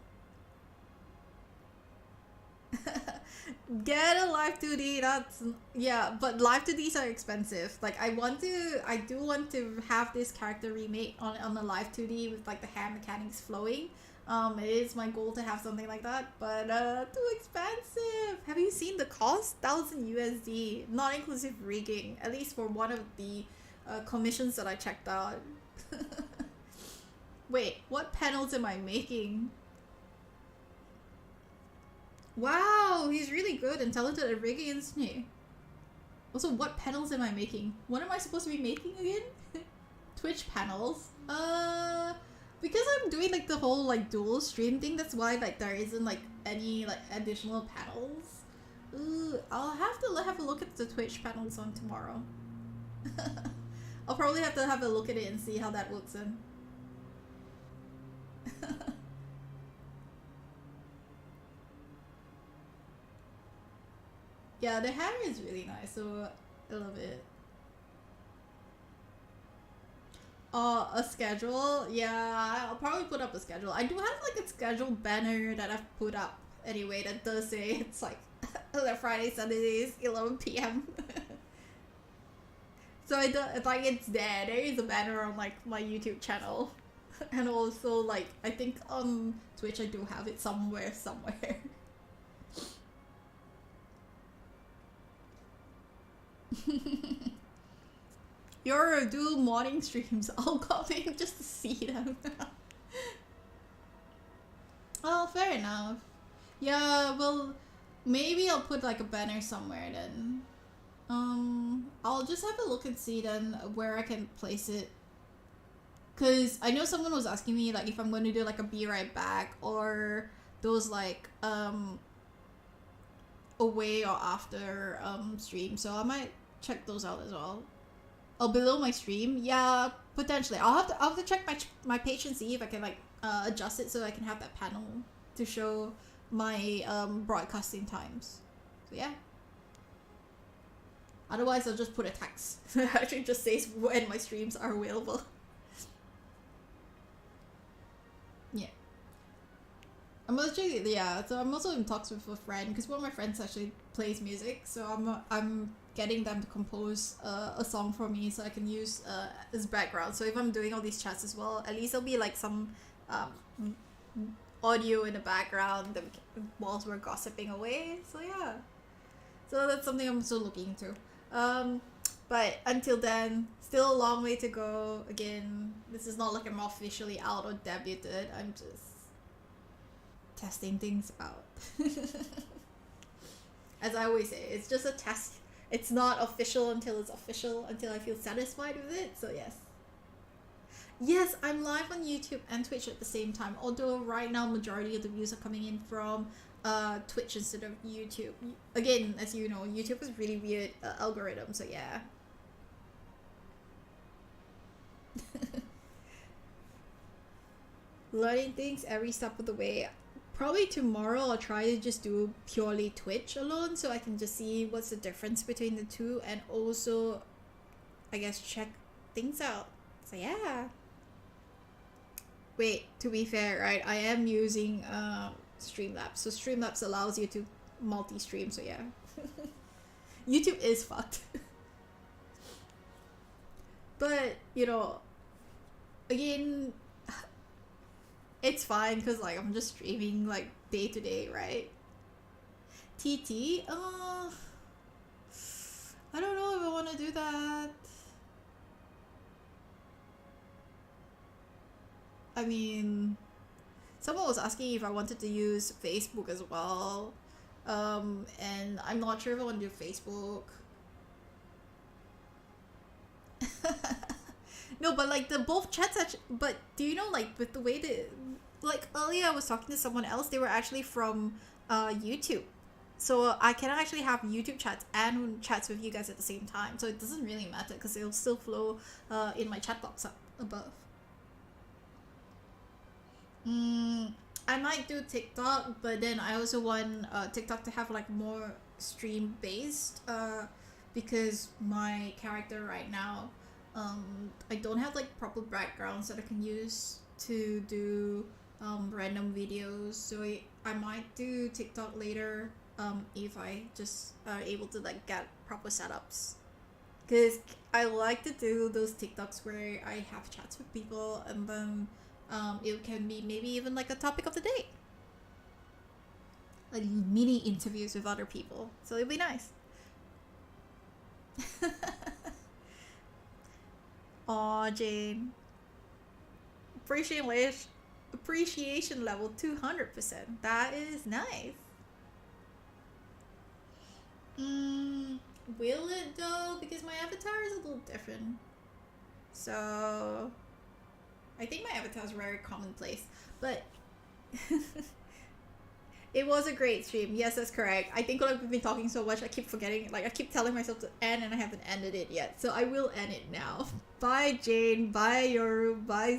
Get a live 2D, that's yeah, but live 2Ds are expensive. Like I do want to have this character remake on the live 2D with like the hand mechanics flowing. It is my goal to have something like that, but too expensive. Have you seen the cost? 1,000 USD, not inclusive rigging, at least for one of the commissions that I checked out. Wait, what panels am I making? Wow, he's really good and talented at rigging, isn't he? Also, what panels am I making? What am I supposed to be making again? Twitch panels. Because I'm doing like the whole like dual stream thing, that's why like there isn't like any like additional panels. Ooh, I'll have to have a look at the Twitch panels on tomorrow. I'll probably have to have a look at it and see how that works in. Yeah, the hair is really nice, so I love it. A schedule? Yeah, I'll probably put up a schedule. I do have like a schedule banner that I've put up anyway that does say it's like Friday, Saturdays, 11 p.m. So I don't, it's like it's there. There is a banner on like my YouTube channel. And also like I think on Twitch I do have it somewhere. Your dual morning streams, I'll come in just to see them. Oh, fair enough. Yeah, well, maybe I'll put like a banner somewhere then. I'll just have a look and see then where I can place it. Cause I know someone was asking me like if I'm going to do like a be right back or those like away or after stream, so I might check those out as well. Oh, below my stream, yeah, potentially. I'll have to check my page and see if I can like adjust it so I can have that panel to show my broadcasting times. So yeah. Otherwise, I'll just put a text. Actually, just says when my streams are available. Yeah. I'm actually, yeah, so I'm also in talks with a friend because one of my friends actually plays music, so I'm getting them to compose a song for me so I can use as background. So if I'm doing all these chats as well, at least there'll be like some audio in the background that whilst we're gossiping away. So yeah, so that's something I'm still looking into. But until then, still a long way to go. Again, this is not like I'm officially out or debuted. I'm just testing things out. As I always say, it's just a test. It's not official until it's official, until I feel satisfied with it. So yes. Yes, I'm live on YouTube and Twitch at the same time. Although right now, majority of the views are coming in from Twitch instead of YouTube. Again, as you know, YouTube is really weird algorithm. So yeah. Learning things every step of the way. Probably tomorrow I'll try to just do purely Twitch alone so I can just see what's the difference between the two and also I guess check things out. So yeah. Wait, to be fair, right, I am using Streamlabs. So Streamlabs allows you to multi-stream, so yeah. YouTube is fucked. But, you know, again, it's fine because like I'm just streaming like day to day, right? TT, I don't know if I want to do that. I mean, someone was asking if I wanted to use Facebook as well, and I'm not sure if I want to do Facebook. No, but like the both chats actually, but do you know like with the way that like earlier I was talking to someone else, they were actually from YouTube. So I can actually have YouTube chats and chats with you guys at the same time. So it doesn't really matter because it'll still flow in my chat box up above. I might do TikTok, but then I also want TikTok to have like more stream based because my character right now I don't have like proper backgrounds that I can use to do random videos, so I might do TikTok later if I just are able to like get proper setups, because I like to do those TikToks where I have chats with people and then it can be maybe even like a topic of the day, like mini interviews with other people, so it'll be nice. Aw, Jane. Appreciation level 200%. That is nice. Will it though? Because my avatar is a little different. So I think my avatar is very commonplace. But it was a great stream. Yes, that's correct. I think like we've been talking so much, I keep forgetting. Like I keep telling myself to end, and I haven't ended it yet. So I will end it now. Bye, Jane. Bye, Yoru. Bye,